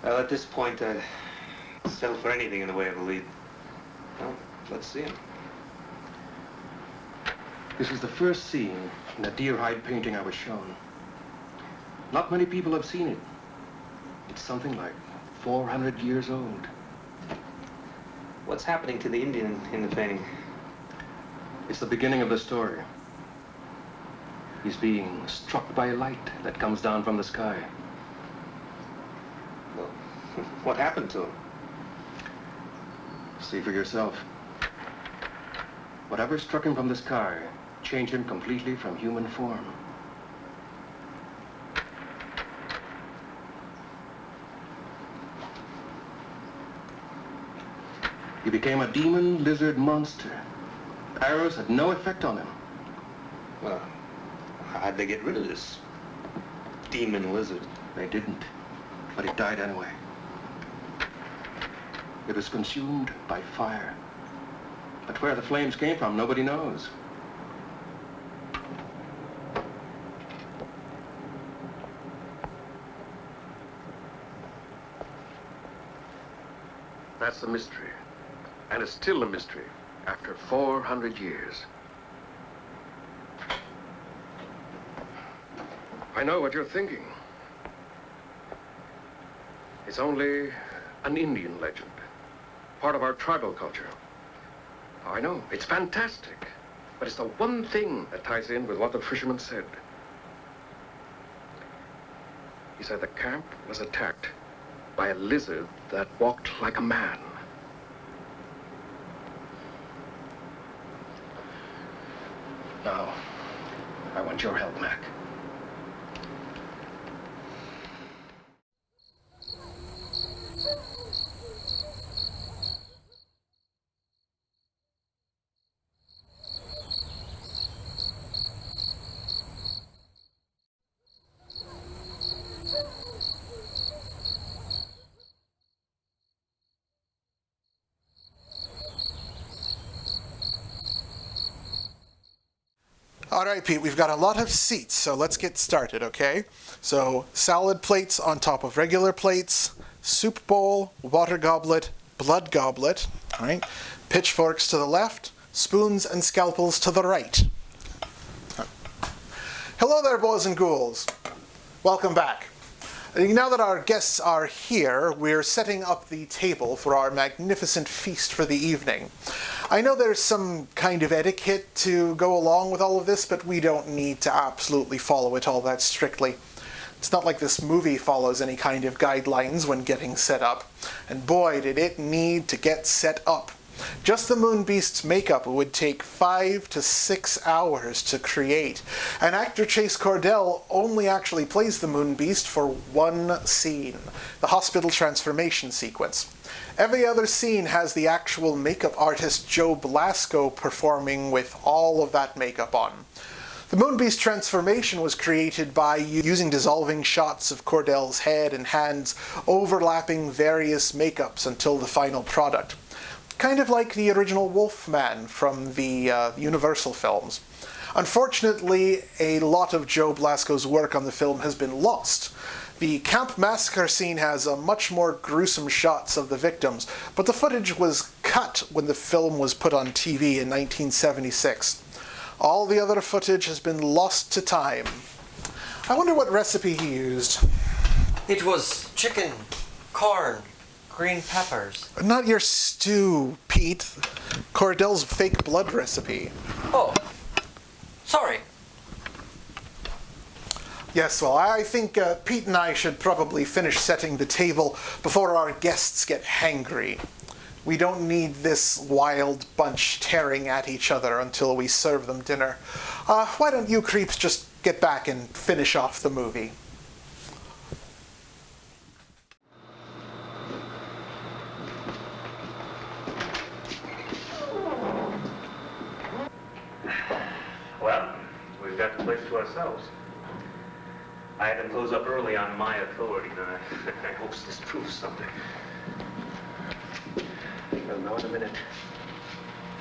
Well, at this point, I'd settle for anything in the way of a lead. Well, let's see him. This is the first scene in a deer hide painting I was shown. Not many people have seen it. It's something like 400 years old. What's happening to the Indian in the painting? It's the beginning of the story. He's being struck by a light that comes down from the sky. Well, what happened to him? See for yourself. Whatever struck him from the sky changed him completely from human form. He became a demon lizard monster. Arrows had no effect on him. Well, how'd they get rid of this demon lizard? They didn't, but it died anyway. It was consumed by fire. But where the flames came from, nobody knows. That's the mystery. And it's still a mystery after 400 years. I know what you're thinking. It's only an Indian legend, part of our tribal culture. I know, it's fantastic, but it's the one thing that ties in with what the fisherman said. He said the camp was attacked by a lizard that walked like a man. Now, I want your help, Mac. All right, Pete, we've got a lot of seats, so let's get started, okay? So, salad plates on top of regular plates, soup bowl, water goblet, blood goblet, all right? Pitchforks to the left, spoons and scalpels to the right. Hello there, boys and ghouls. Welcome back. Now that our guests are here, we're setting up the table for our magnificent feast for the evening. I know there's some kind of etiquette to go along with all of this, but we don't need to absolutely follow it all that strictly. It's not like this movie follows any kind of guidelines when getting set up. And boy, did it need to get set up. Just the Moon Beast's makeup would take 5 to 6 hours to create. And actor Chase Cordell only actually plays the Moon Beast for one scene, the hospital transformation sequence. Every other scene has the actual makeup artist Joe Blasco performing with all of that makeup on. The Moon Beast transformation was created by using dissolving shots of Cordell's head and hands overlapping various makeups until the final product. Kind of like the original Wolfman from the Universal films. Unfortunately, a lot of Joe Blasco's work on the film has been lost. The camp massacre scene has much more gruesome shots of the victims, but the footage was cut when the film was put on TV in 1976. All the other footage has been lost to time. I wonder what recipe he used. It was chicken, corn, green peppers. Not your stew, Pete. Cordell's fake blood recipe. Oh, sorry. Yes, well, I think Pete and I should probably finish setting the table before our guests get hangry. We don't need this wild bunch tearing at each other until we serve them dinner. Why don't you creeps just get back and finish off the movie? Well, we've got the place to ourselves. I had to close up early on my authority, and I hope this proves something. Well, now in a minute.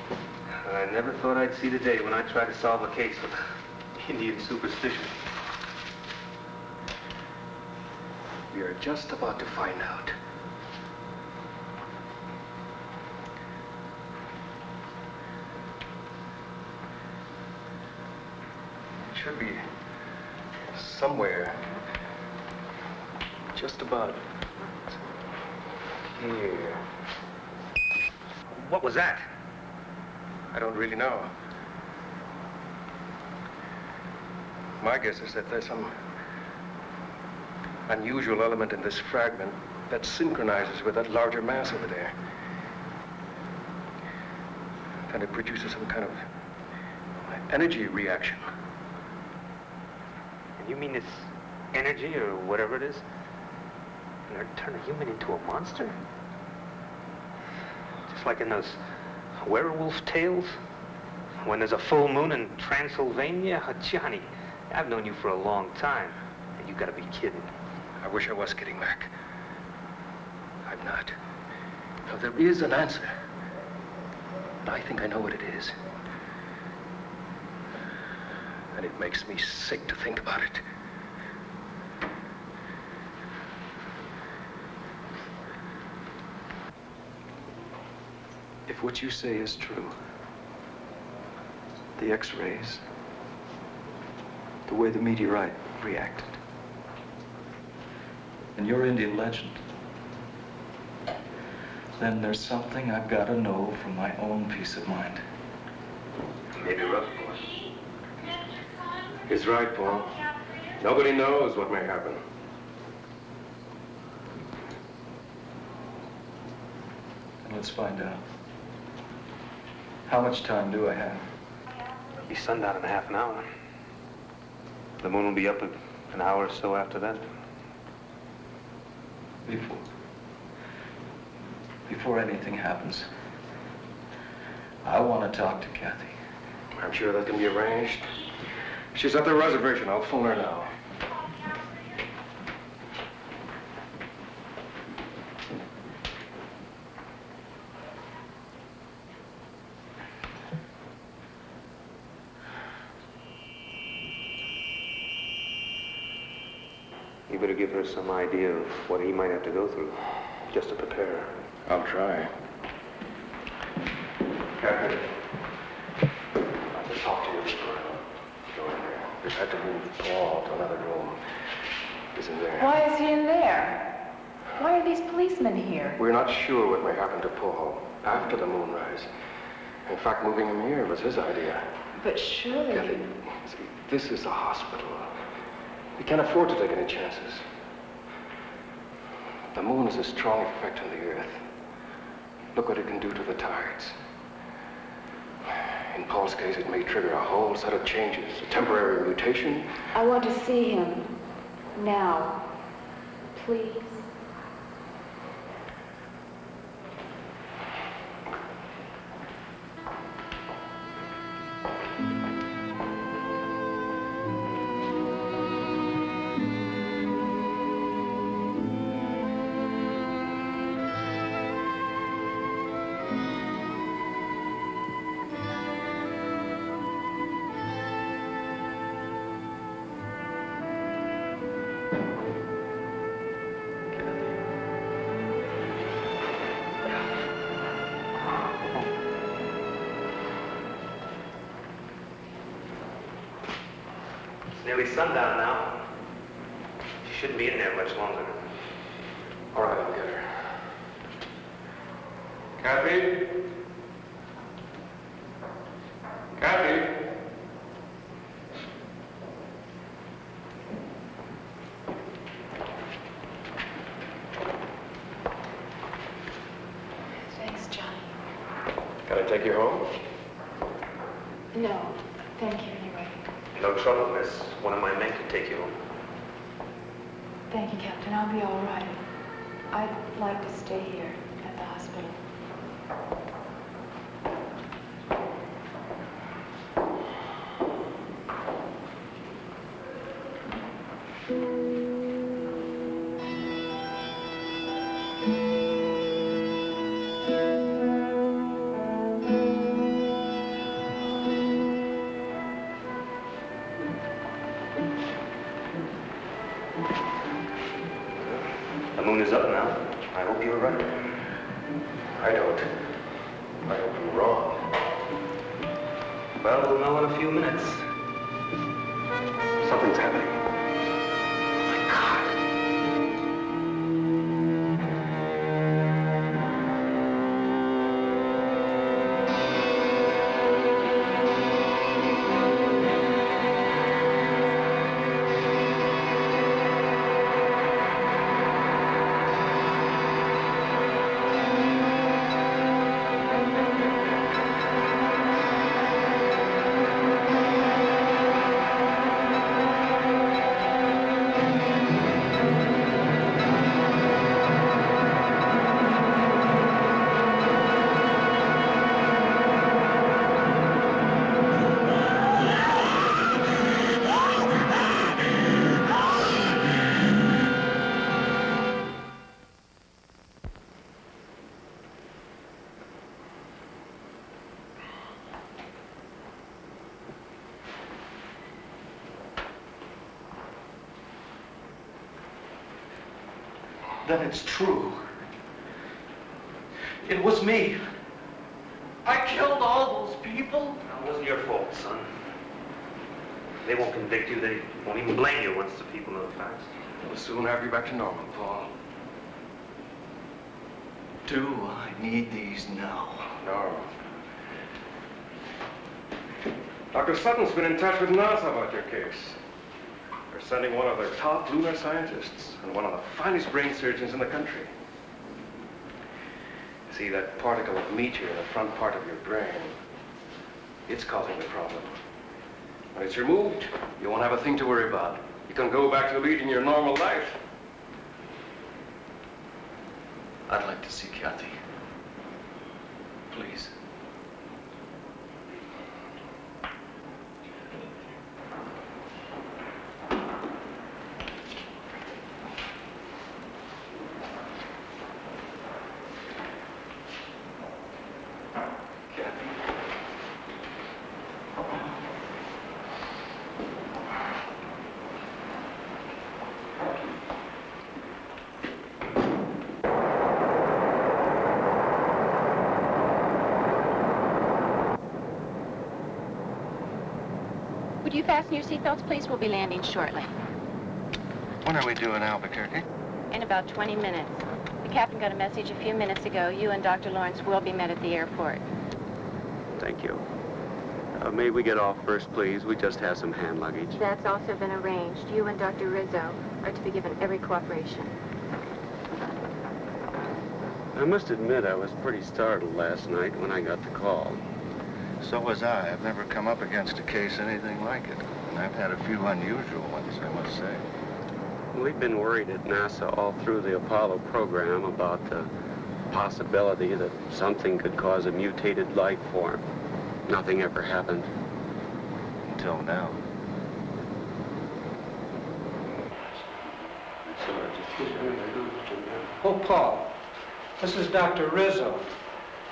I never thought I'd see the day when I tried to solve a case with Indian superstition. We are just about to find out. It should be somewhere just about here. What was that? I don't really know. My guess is that there's some unusual element in this fragment that synchronizes with that larger mass over there. And it produces some kind of energy reaction. And you mean this energy, or whatever it is, gonna turn a human into a monster? Just like in those werewolf tales? When there's a full moon in Transylvania? Johnny, I've known you for a long time, and you gotta be kidding. I wish I was kidding, Mac. I'm not. Now, there is an answer. But I think I know what it is. And it makes me sick to think about it. If what you say is true, the X-rays, the way the meteorite reacted, and your Indian legend, then there's something I've got to know for my own peace of mind. Maybe rough, boy. He's right, Paul. Nobody knows what may happen. And let's find out. How much time do I have? It'll be sundown in half an hour. The moon will be up an hour or so after that. Before anything happens, I want to talk to Kathy. I'm sure that can be arranged. She's at the reservation. I'll phone her now. You better give her some idea of what he might have to go through, just to prepare her. I'll try. Kathy, I'd like to talk to you before I go in there. We've had to move Paul to another room. He's in there. Why is he in there? Why are these policemen here? We're not sure what may happen to Paul after the moonrise. In fact, moving him here was his idea. But surely... Kathy, see, this is a hospital. We can't afford to take any chances. The moon has a strong effect on the Earth. Look what it can do to the tides. In Paul's case, it may trigger a whole set of changes, a temporary mutation. I want to see him now, please. Nearly sundown now. She shouldn't be in there much longer. All right, I'll get her. Kathy? Kathy? Thanks, Johnny. Can I take you home? No, thank you anyway. No trouble, miss. One of my men can take you home. Thank you, Captain. I'll be all right. I'd like to stay here at the hospital. The moon is up now. I hope you're right. I don't. I hope I'm wrong. Well, we'll know in a few minutes. Something's happening. Then it's true. It was me. I killed all those people. It wasn't your fault, son. They won't convict you. They won't even blame you once the people know the facts. We'll soon have you back to normal, Paul. Do I need these now? No. Dr. Sutton's been in touch with NASA about your case. They're sending one of their top lunar scientists and one of the finest brain surgeons in the country. See, that particle of meteor in the front part of your brain, it's causing the problem. When it's removed, you won't have a thing to worry about. You can go back to leading your normal life. I'd like to see Kathy. Please. Would you fasten your seatbelts, please? We'll be landing shortly. When are we due in Albuquerque? In about 20 minutes. The captain got a message a few minutes ago. You and Dr. Lawrence will be met at the airport. Thank you. May we get off first, please? We just have some hand luggage. That's also been arranged. You and Dr. Rizzo are to be given every cooperation. I must admit I was pretty startled last night when I got the call. So was I. I've never come up against a case anything like it. And I've had a few unusual ones, I must say. We've been worried at NASA all through the Apollo program about the possibility that something could cause a mutated life form. Nothing ever happened. Until now. Oh, Paul, this is Dr. Rizzo.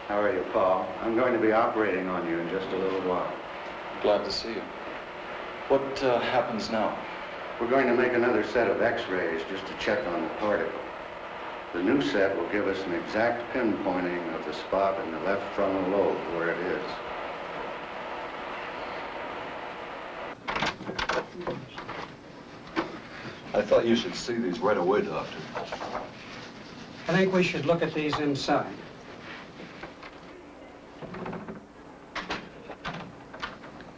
How are you, Paul? I'm going to be operating on you in just a little while. Glad to see you. What happens now? We're going to make another set of x-rays just to check on the particle. The new set will give us an exact pinpointing of the spot in the left frontal lobe where it is. I thought you should see these right away, Doctor. I think we should look at these inside.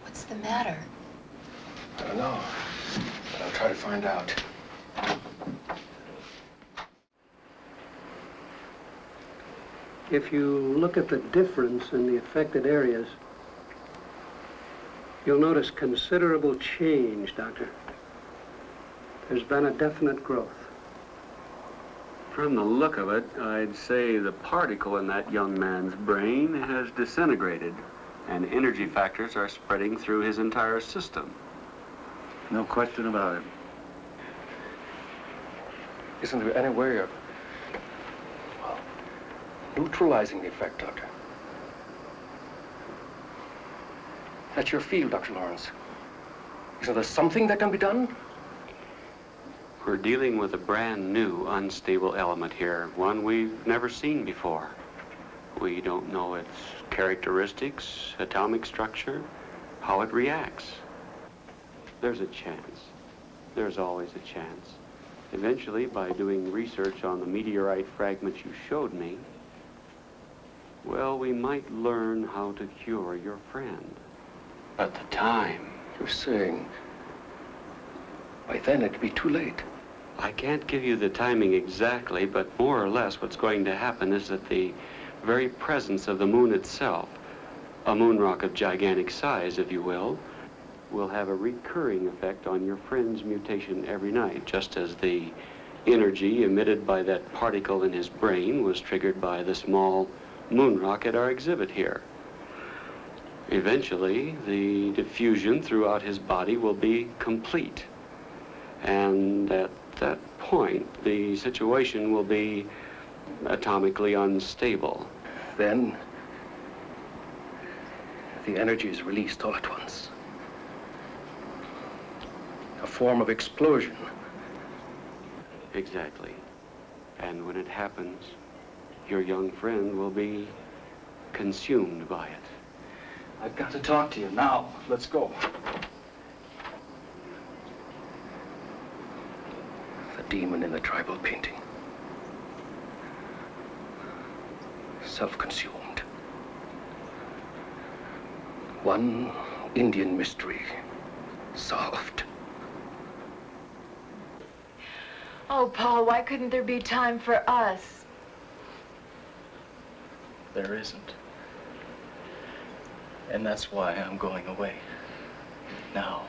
What's the matter? I don't know, but I'll try to find out. If you look at the difference in the affected areas, you'll notice considerable change, Doctor. There's been a definite growth. From the look of it, I'd say the particle in that young man's brain has disintegrated, and energy factors are spreading through his entire system. No question about it. Isn't there any way of, well, neutralizing the effect, Doctor? That's your field, Dr. Lawrence. Isn't there something that can be done? We're dealing with a brand new unstable element here, one we've never seen before. We don't know its characteristics, atomic structure, how it reacts. There's a chance. There's always a chance. Eventually, by doing research on the meteorite fragments you showed me, well, we might learn how to cure your friend. At the time... You're saying by then it'd be too late. I can't give you the timing exactly, but more or less what's going to happen is that the very presence of the moon itself, a moon rock of gigantic size, if you will have a recurring effect on your friend's mutation every night, just as the energy emitted by that particle in his brain was triggered by the small moon rock at our exhibit here. Eventually, the diffusion throughout his body will be complete. And at that point, the situation will be atomically unstable. Then the energy is released all at once. A form of explosion. Exactly. And when it happens, your young friend will be consumed by it. I've got to talk to you now. Let's go. The demon in the tribal painting. Self-consumed. One Indian mystery solved. Oh, Paul, why couldn't there be time for us? There isn't. And that's why I'm going away. Now,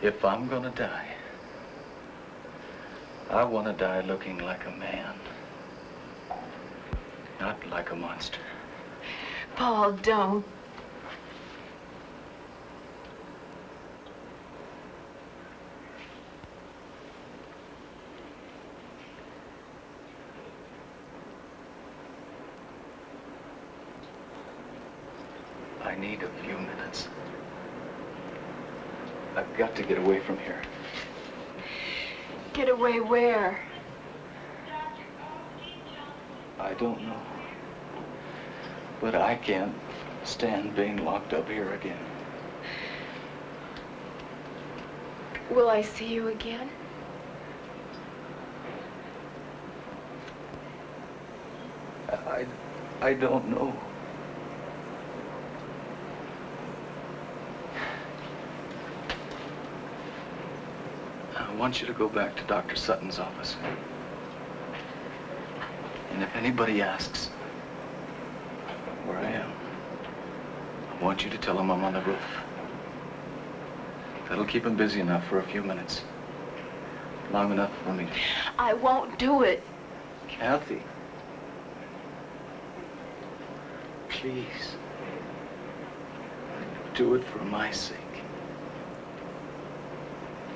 if I'm gonna die, I want to die looking like a man, not like a monster. Paul, don't. I need a few minutes. I've got to get away from here. Get away where? I don't know. But I can't stand being locked up here again. Will I see you again? I don't know. I want you to go back to Dr. Sutton's office. And if anybody asks where I am, I want you to tell them I'm on the roof. That'll keep him busy enough for a few minutes. Long enough for me to... I won't do it. Kathy. Please. Do it for my sake.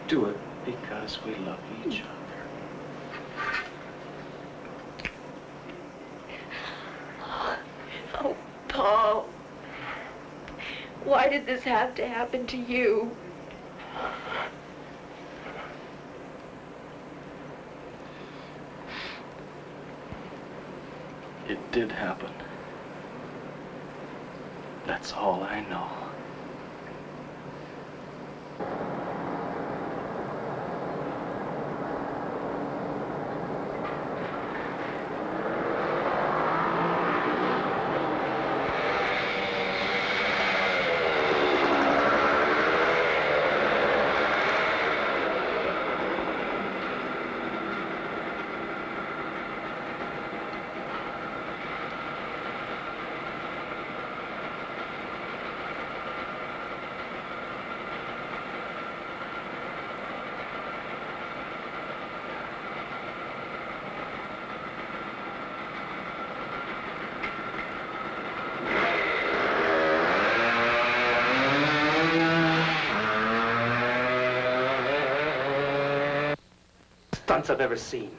Do it because we love each other. Oh, Paul. Why did this have to happen to you? It did happen. That's all I know. stunts I've ever seen.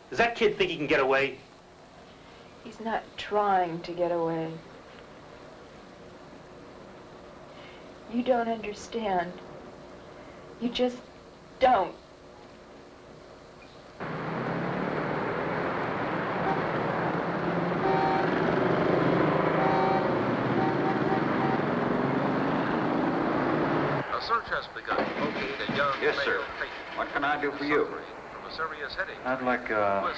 Does that kid think he can get away? He's not trying to get away. You don't understand. You just don't. A search has begun to locate a young Yes, sir. male patient What can I do for you? from a serious headache. I'd like a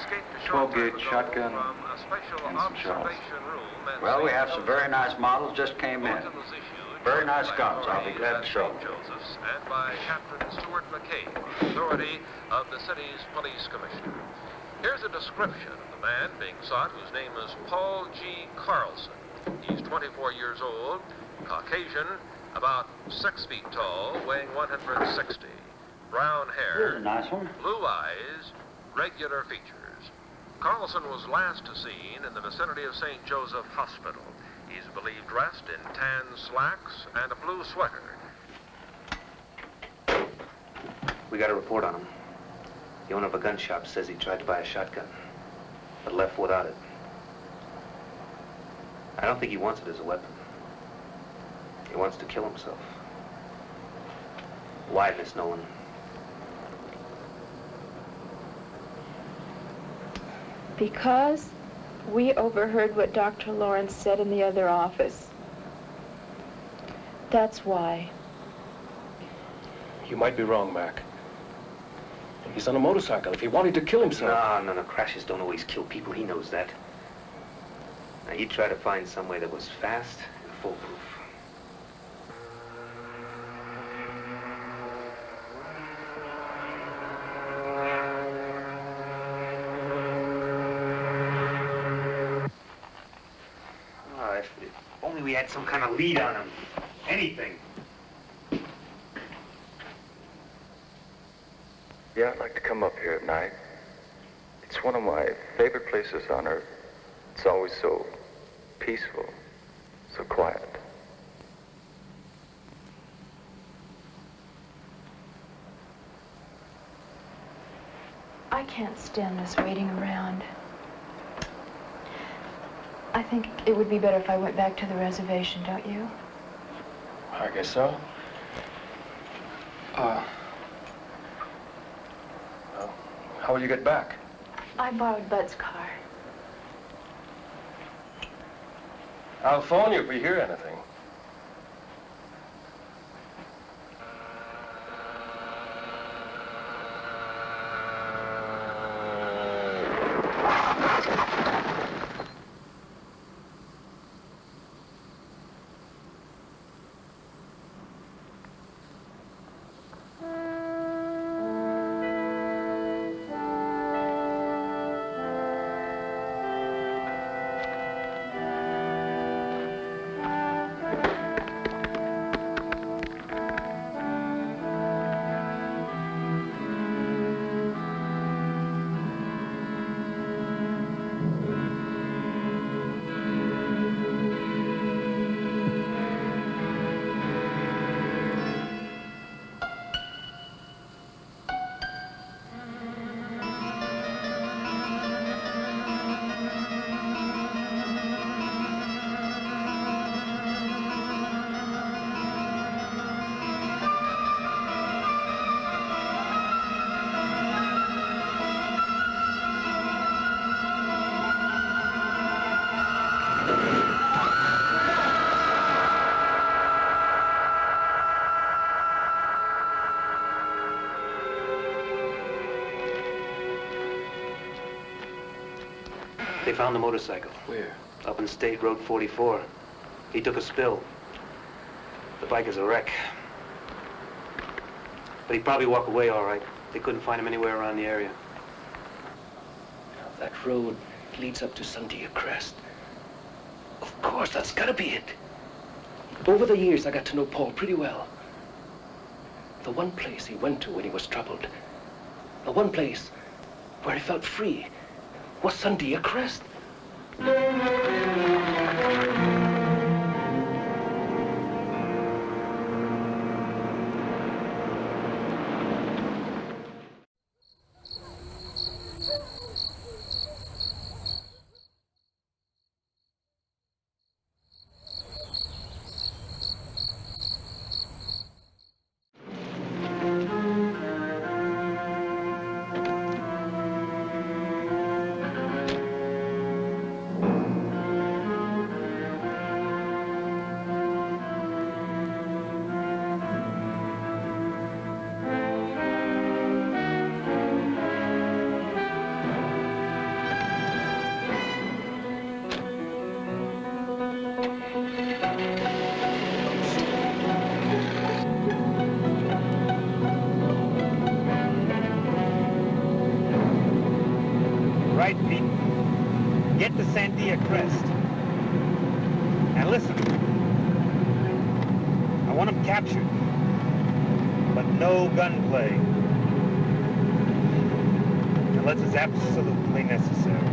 12-gauge shotgun and some shells. Well, we have some very nice models just came in. Very nice guns. I'll be glad to show them. Joseph's and by Captain Stuart McKay, authority of the city's police commissioner. Here's a description of the man being sought, whose name is Paul G. Carlson. He's 24 years old, Caucasian, about 6 feet tall, weighing 160. Brown hair, Here's a nice one. blue eyes, regular features. Carlson was last seen in the vicinity of St. Joseph Hospital. He's believed dressed in tan slacks and a blue sweater. We got a report on him. The owner of a gun shop says he tried to buy a shotgun, but left without it. I don't think he wants it as a weapon. He wants to kill himself. Why, Miss Nolan? Because we overheard what Dr. Lawrence said in the other office. That's why. You might be wrong, Mac. He's on a motorcycle. If he wanted to kill himself... No. Crashes don't always kill people. He knows that. Now, you try to find somewhere that was fast and foolproof. If only we had some kind of lead on him. Anything. Yeah, I'd like to come up here at night. It's one of my favorite places on Earth. It's always so peaceful, so quiet. I can't stand this waiting around. I think it would be better if I went back to the reservation, don't you? I guess so. Well, how will you get back? I borrowed Bud's car. I'll phone you if we hear anything. They found the motorcycle. Where? Up in State Road 44. He took a spill. The bike is a wreck. But he'd probably walk away all right. They couldn't find him anywhere around the area. That road leads up to Sandia Crest. Of course, that's gotta be it. Over the years, I got to know Paul pretty well. The one place he went to when he was troubled, the one place where he felt free, was Sandia Crest. right, Pete. Get to Sandia Crest. Now listen. I want them captured. But no gunplay. Unless it's absolutely necessary.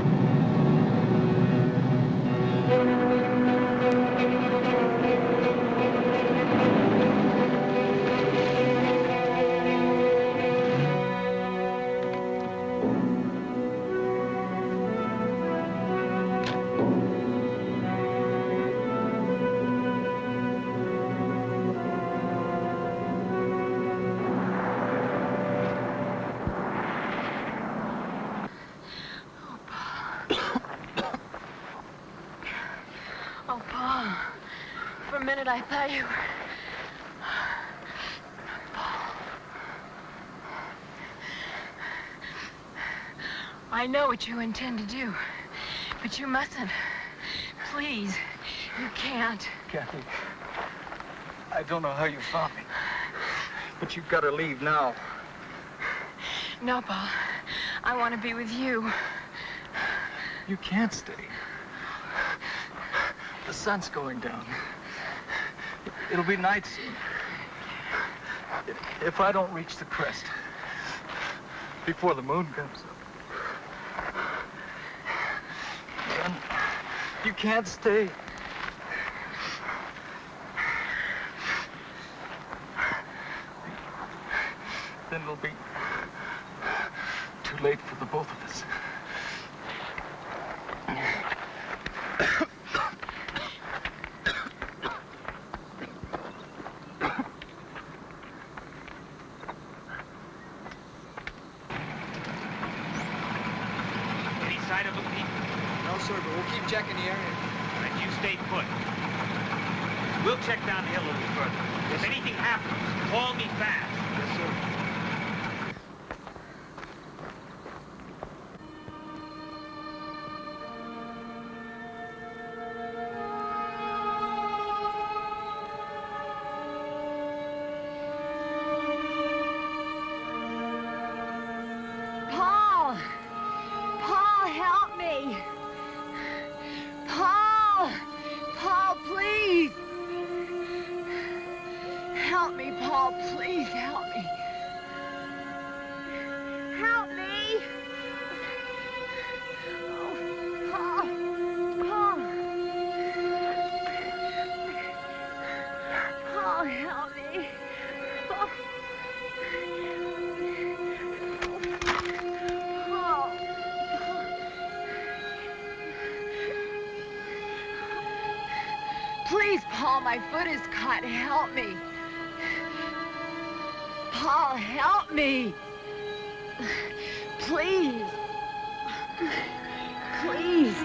Oh, Paul. For a minute, I thought you were... Paul. I know what you intend to do, but you mustn't. Please, you can't. Kathy, I don't know how you found me, but you've got to leave now. No, Paul. I want to be with you. You can't stay. The sun's going down. It'll be night soon. If I don't reach the crest before the moon comes up, then you can't stay. Then it'll be too late for the both of us. Any sight of them, Pete? No, sir, but we'll keep checking the area. Then you stay put. We'll check down the hill a little further. If anything happens, call me fast. Yes, sir. Paul! Paul, help me! Paul! Paul, please! Help me, Paul, please help me. Help me! Oh, Paul! Paul! Paul, help me! Oh. Paul! Please, Paul, my foot is caught. Help me. Paul, help me. Please. Please.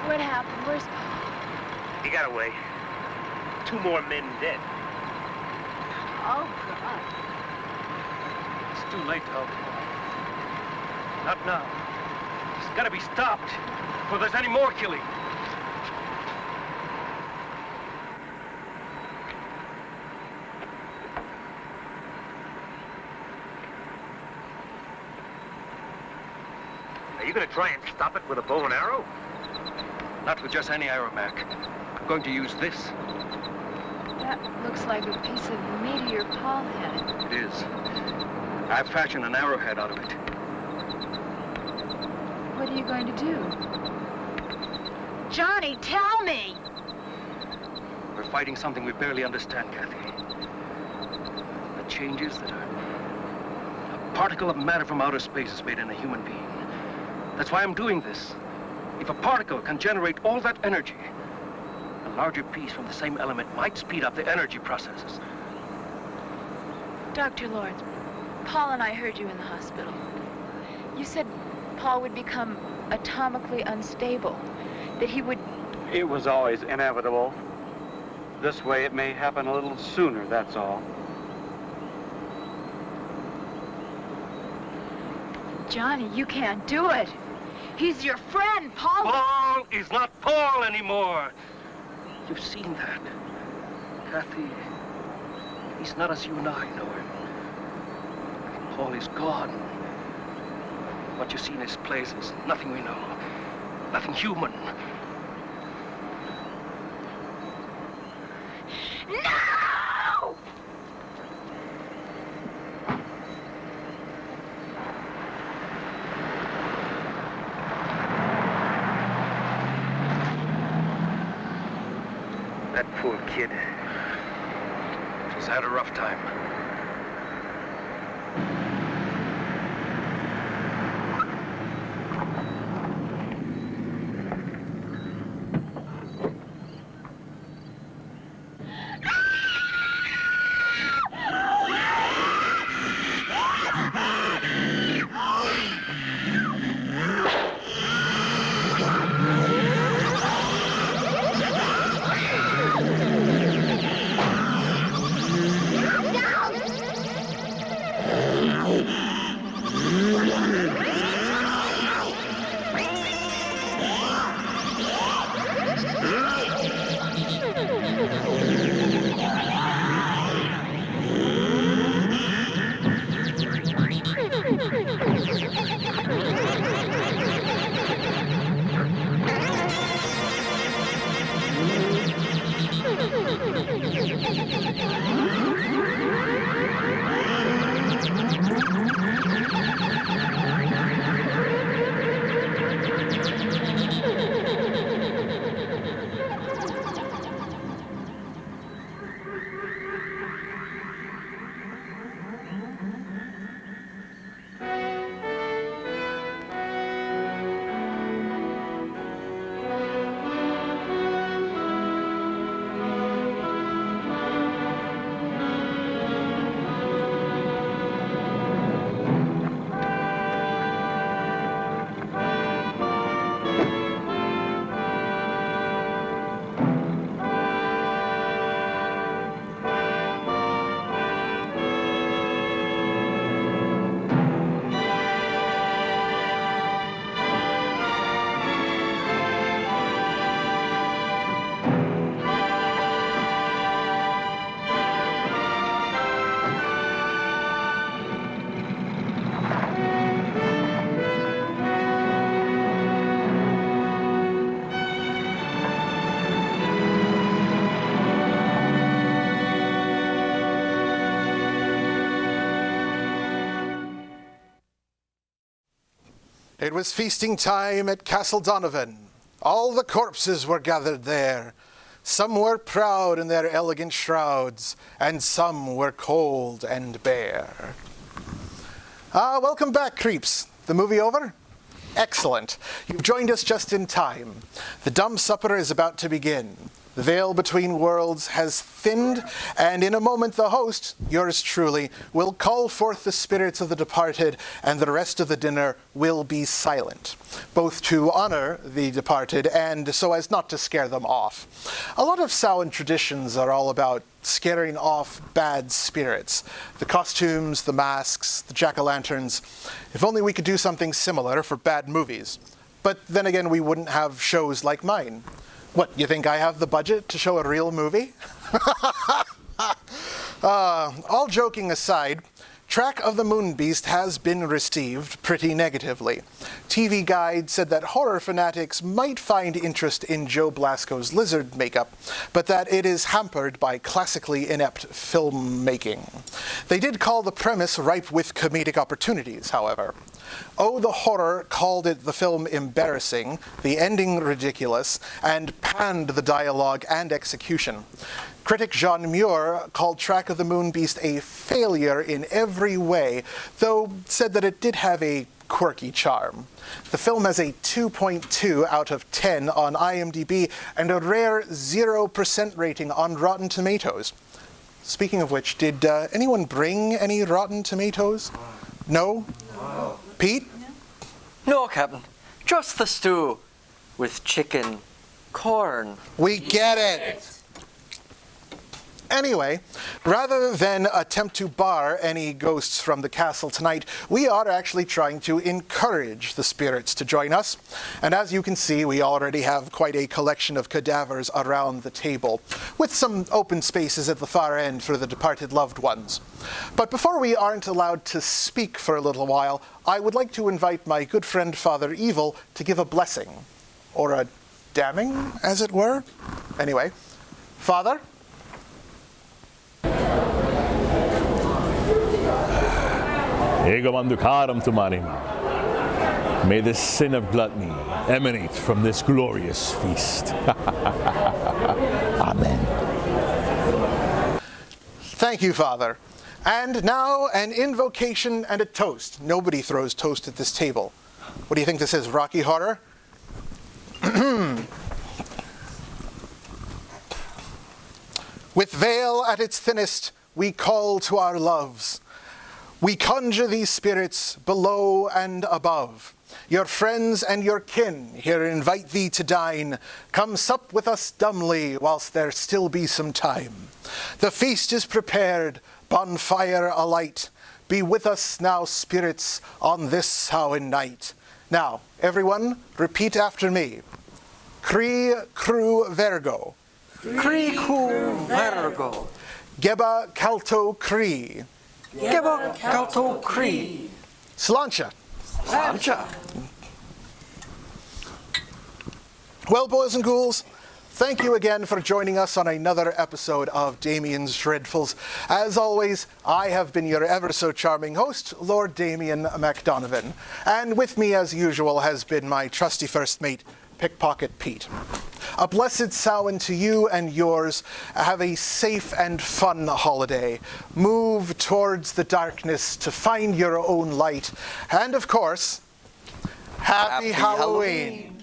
What happened? Where's Paul? He got away. 2 more men dead. Oh, God. It's too late to help Paul. Not now. It's got to be stopped before there's any more killing. Are you going to try and stop it with a bow and arrow? Not with just any arrow, Mac. I'm going to use this. That looks like a piece of meteor Paul had. It is. I've fashioned an arrowhead out of it. What are you going to do? Johnny, tell me! We're fighting something we barely understand, Kathy. The changes that are... A particle of matter from outer space is made in a human being. That's why I'm doing this. If a particle can generate all that energy, a larger piece from the same element might speed up the energy processes. Dr. Lawrence, Paul and I heard you in the hospital. You said Paul would become atomically unstable, that he would... It was always inevitable. This way it may happen a little sooner, that's all. Johnny, you can't do it. He's your friend, Paul. Paul is not Paul anymore. You've seen that. Kathy, he's not as you and I know him. Paul is gone. What you see in his place is nothing we know. Nothing human. No! That poor kid. She's had a rough time. It was feasting time at Castle Donovan. All the corpses were gathered there. Some were proud in their elegant shrouds, and some were cold and bare. Welcome back, creeps. The movie over? Excellent. You've joined us just in time. The dumb supper is about to begin. The veil between worlds has thinned, and in a moment the host, yours truly, will call forth the spirits of the departed, and the rest of the dinner will be silent, both to honor the departed and so as not to scare them off. A lot of Samhain traditions are all about scaring off bad spirits. The costumes, the masks, the jack-o'-lanterns. If only we could do something similar for bad movies. But then again, we wouldn't have shows like mine. What, you think I have the budget to show a real movie? All joking aside, Track of the Moon Beast has been received pretty negatively. TV Guide said that horror fanatics might find interest in Joe Blasco's lizard makeup, but that it is hampered by classically inept filmmaking. They did call the premise ripe with comedic opportunities, however. Oh, the Horror called the film embarrassing, the ending ridiculous, and panned the dialogue and execution. Critic Jean Muir called Track of the Moon Beast a failure in every way, though said that it did have a quirky charm. The film has a 2.2 out of 10 on IMDb and a rare 0% rating on Rotten Tomatoes. Speaking of which, did anyone bring any Rotten Tomatoes? No? No. Pete? No, Captain. Just the stew with chicken, corn. We get it! Anyway, rather than attempt to bar any ghosts from the castle tonight, we are actually trying to encourage the spirits to join us. And as you can see, we already have quite a collection of cadavers around the table, with some open spaces at the far end for the departed loved ones. But before we aren't allowed to speak for a little while, I would like to invite my good friend Father Evil to give a blessing, or a damning, as it were. Anyway, Father? Ego manducarum tumanima. May the sin of gluttony emanate from this glorious feast. Amen. Thank you, Father. And now an invocation and a toast. Nobody throws toast at this table. What do you think this is, Rocky Horror? With veil at its thinnest, we call to our loves. We conjure these spirits below and above. Your friends and your kin here invite thee to dine. Come sup with us dumbly whilst there still be some time. The feast is prepared, bonfire alight. Be with us now, spirits, on this Samhain night. Now, everyone, repeat after me. Cri cru vergo. Cri cru vergo. Geba calto cri. Geba calto cri. Slancha. Slancha. Well, boys and ghouls, thank you again for joining us on another episode of Damian's Dreadfuls. As always, I have been your ever so charming host, Lord Damian MacDonovan. And with me, as usual, has been my trusty first mate, Pickpocket Pete. A blessed Samhain to you and yours. Have a safe and fun holiday. Move towards the darkness to find your own light. And of course, Happy Halloween.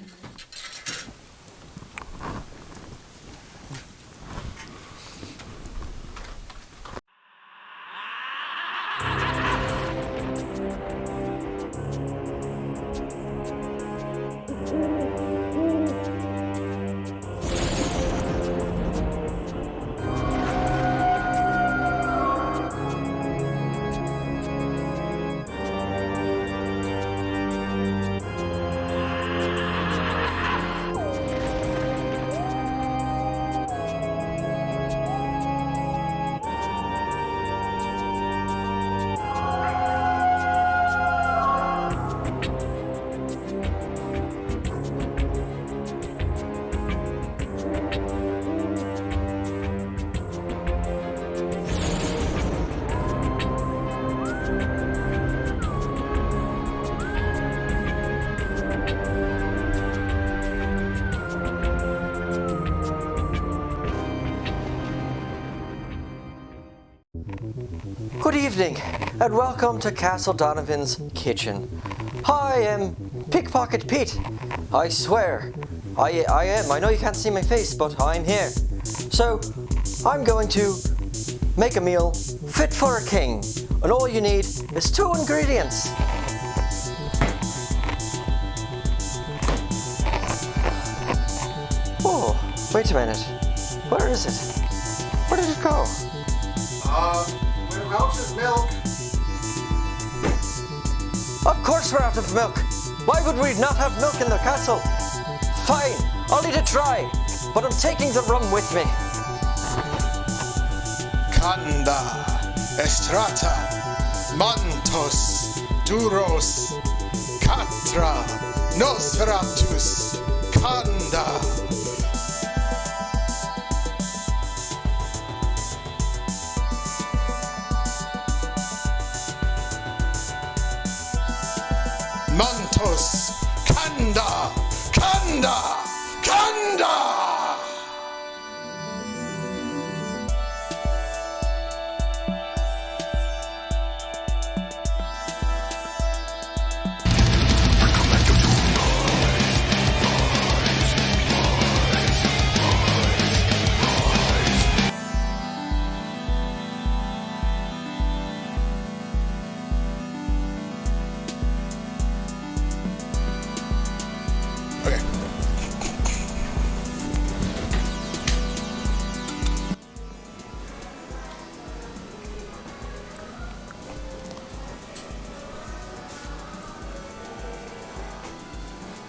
Good evening, and welcome to Castle Donovan's kitchen. I am Pickpocket Pete. I swear, I am. I know you can't see my face, but I'm here. So, I'm going to make a meal fit for a king. And all you need is 2 ingredients. Oh, wait a minute. Where is it? Where did it go? We're out of milk. Of course we're out of milk. Why would we not have milk in the castle? Fine, I'll eat a try, but I'm taking the rum with me. Canda, estrata, mantos, duros, catra, nosferatus, canda. Mantos, canda, canda, canda!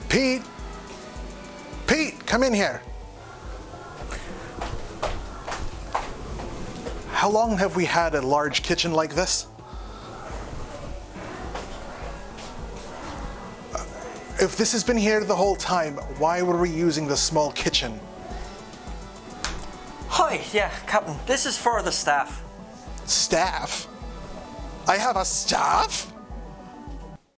Pete! Pete, come in here. How long have we had a large kitchen like this? If this has been here the whole time, why were we using the small kitchen? Hi, yeah, Captain. This is for the staff. Staff? I have a staff?